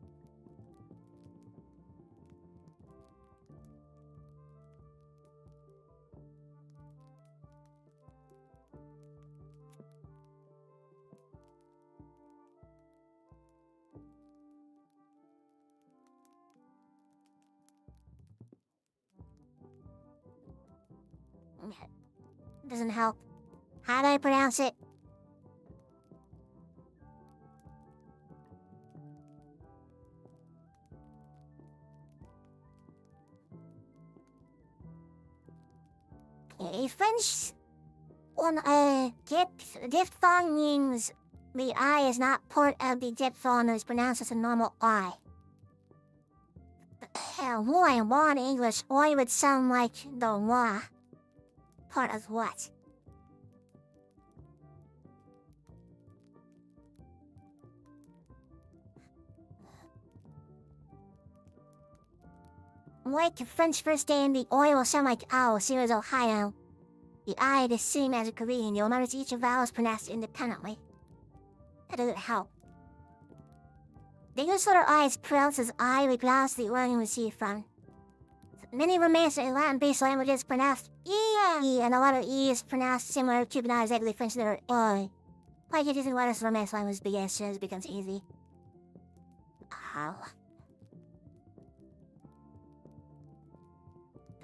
Doesn't help. How do I pronounce it? A French one, diphthong means the I is not part of the diphthong and is pronounced as a normal I. Why in English, why would sound like the wa? Part of what? Like the French first name, the I will sound like owl, same as Ohio. The I is the same as a Korean. You'll notice each vowel is pronounced independently. That doesn't help. The English letter I is pronounced as I, we pronounce the one you receive from. Many Romance and Latin-based languages pronounced E, and a lot of E is pronounced similar to exactly the French letter I. Like it isn't what Romance language begins, it becomes easy. How?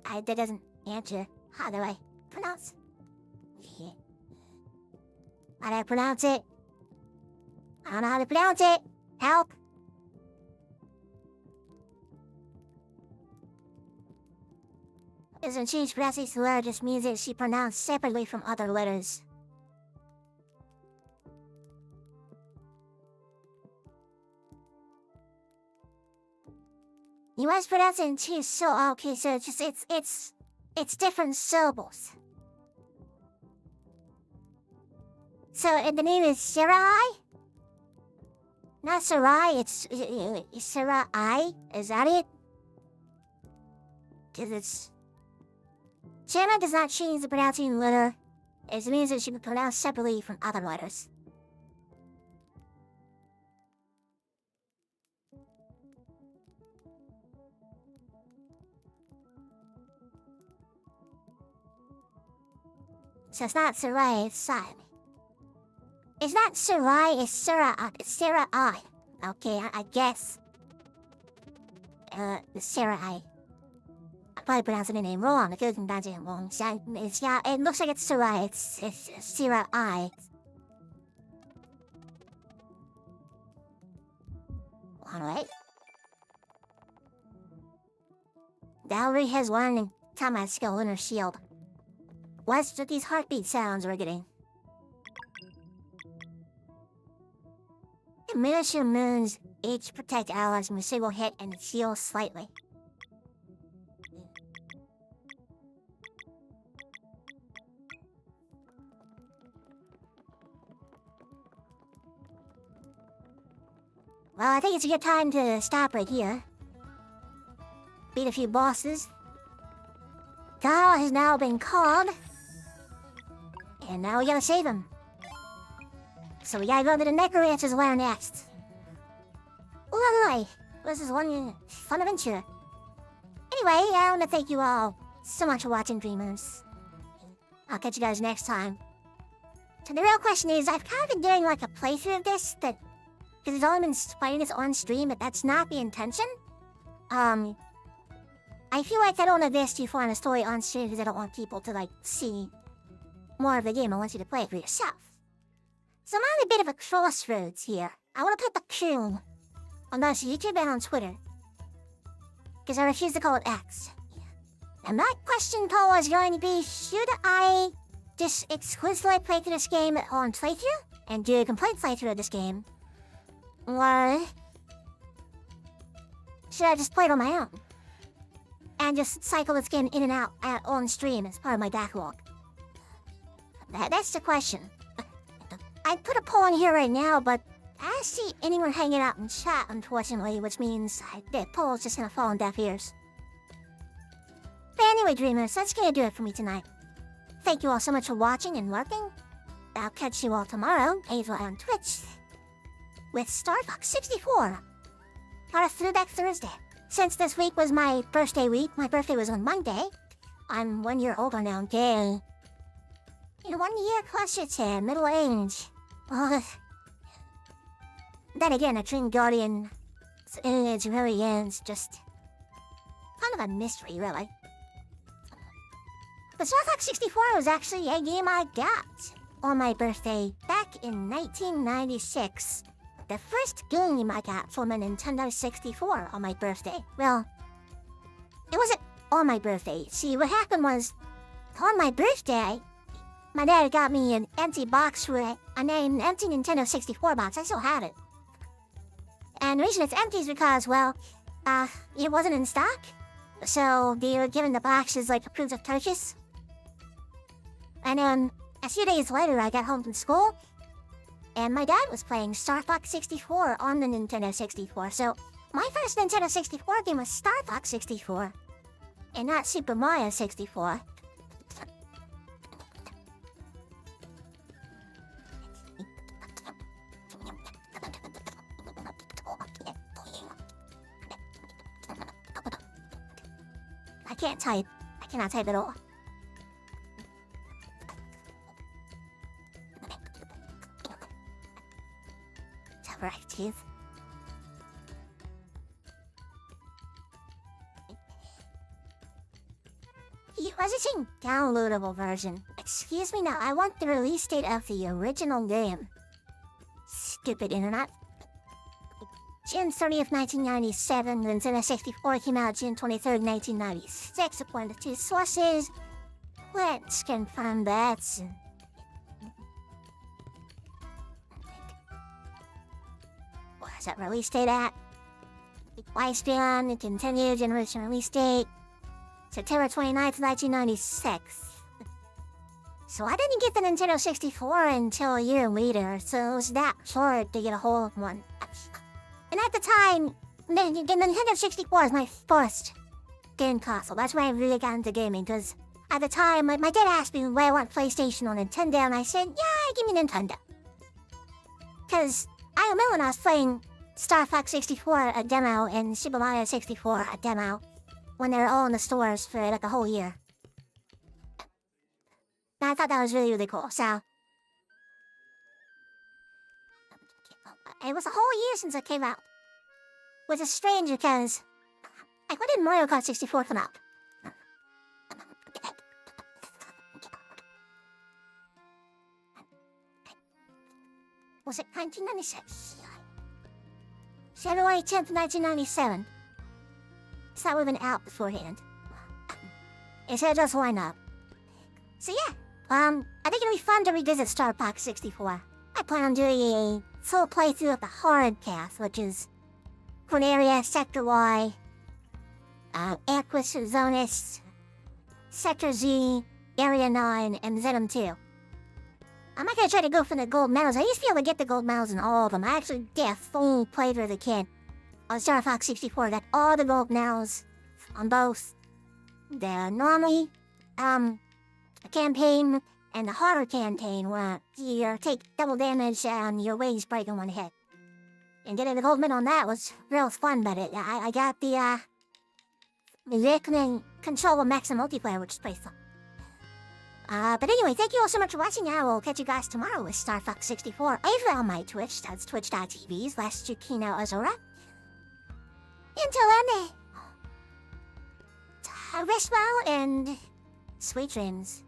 That doesn't answer. How do I pronounce? How do I pronounce it? I don't know how to pronounce it. Help! Isn't she pronounces the letter just means that she pronounced separately from other letters. You was pronouncing T so okay, so it's different syllables. So the name is Sarai? Not Sarai, it's Sarai. Is that it? Cause it's Shanna does not change the pronouncing letter. It means that she can pronounce separately from other letters. So it's not Sarai, it's Sai. It's not Sarai, it's Sarah. It's Sarah I. Okay, I guess. Sarah I. I'm probably pronouncing the name wrong. I could pronounce it wrong. Yeah, it looks like it's Sarai. It's Sarah I. Alright. Valerie has one combat skill in her shield. What's with these heartbeat sounds we're getting? Miniature moons each protect allies from a single hit and heal slightly. Well, I think it's a good time to stop right here. Beat a few bosses. Kyle has now been called. And now we gotta save him. So we gotta go to the Necromancer's lair next. Lovely! This is one fun adventure. Anyway, I want to thank you all so much for watching, Dreamers. I'll catch you guys next time. So the real question is, I've kind of been doing like a playthrough of this that... Because it's only been fighting this on stream, but that's not the intention. I feel like I don't want to invest too far in the story on stream because I don't want people to like see more of the game. I want you to play it for yourself. So I'm on a bit of a crossroads here. I want to put the Q on both YouTube and on Twitter. Because I refuse to call it X. And my question poll is going to be, should I just exclusively play through this game on playthrough? And do a complete playthrough of this game? Or should I just play it on my own? And just cycle this game in and out on stream as part of my backlog? That's the question. I put a poll in here right now, but I don't see anyone hanging out in chat, unfortunately, which means the poll's just gonna fall on deaf ears. But anyway, Dreamers, that's gonna do it for me tonight. Thank you all so much for watching and lurking. I'll catch you all tomorrow, either on Twitch, with Starbucks64, on a Throwback Thursday. Since this week was my birthday week, my birthday was on Monday, I'm 1 year older now, okay? You're 1 year closer to middle age. Then again, a Dream Guardian, it really is just kind of a mystery, really. But Star Fox 64 was actually a game I got on my birthday back in 1996. The first game I got from a Nintendo 64 on my birthday. Well, it wasn't on my birthday. See, what happened was, on my birthday, my dad got me an empty box with an empty Nintendo 64 box. I still have it. And the reason it's empty is because, well, it wasn't in stock. So they were giving the boxes like a proof of purchase. And then a few days later, I got home from school, and my dad was playing Star Fox 64 on the Nintendo 64. So my first Nintendo 64 game was Star Fox 64, and not Super Mario 64. I can't type. I cannot type at all. Teeth. Requisiting downloadable version. Excuse me now, I want the release date of the original game. Stupid internet. June 30th, 1997, Nintendo 64 came out June 23rd, 1996, according to sources. Let's confirm that. Where's that release date at? Lifespan, it continued, generation release date. September 29th, 1996. So I didn't get the Nintendo 64 until a year later, so it was that hard to get a hold of one. And at the time, the Nintendo 64 was my first game console. That's why I really got into gaming, because at the time, my dad asked me whether I want PlayStation or Nintendo, and I said, yeah, give me Nintendo. Because I remember when I was playing Star Fox 64 a demo and Super Mario 64 a demo when they were all in the stores for like a whole year. And I thought that was really, really cool, so... It was a whole year since it came out. Which is strange because... when did Mario Kart 64 come out? Was it 1996? February 10th, 1997. So that would have been out beforehand. Instead of just line up. So yeah, I think it'll be fun to revisit Star Fox 64. I plan on doing a full playthrough of the hard path, which is Corneria, Sector Y, Aquis, Zonus, Sector Z, Area 9, and Zenom 2. I'm not gonna try to go for the gold medals. I used to be able to get the gold medals in all of them. I actually did a full playthrough as a kid on Star Fox 64. Got all the gold medals on both the normal campaign and the harder campaign, where you take double damage and your wings break in one hit. And getting the gold medal on that was real fun, but I got the control of maximum multiplayer, which is pretty fun. But anyway, thank you all so much for watching. I will catch you guys tomorrow with Star Fox 64 over on my Twitch. That's twitch.tv/Tsukino Azura. Until then, rest well and sweet dreams.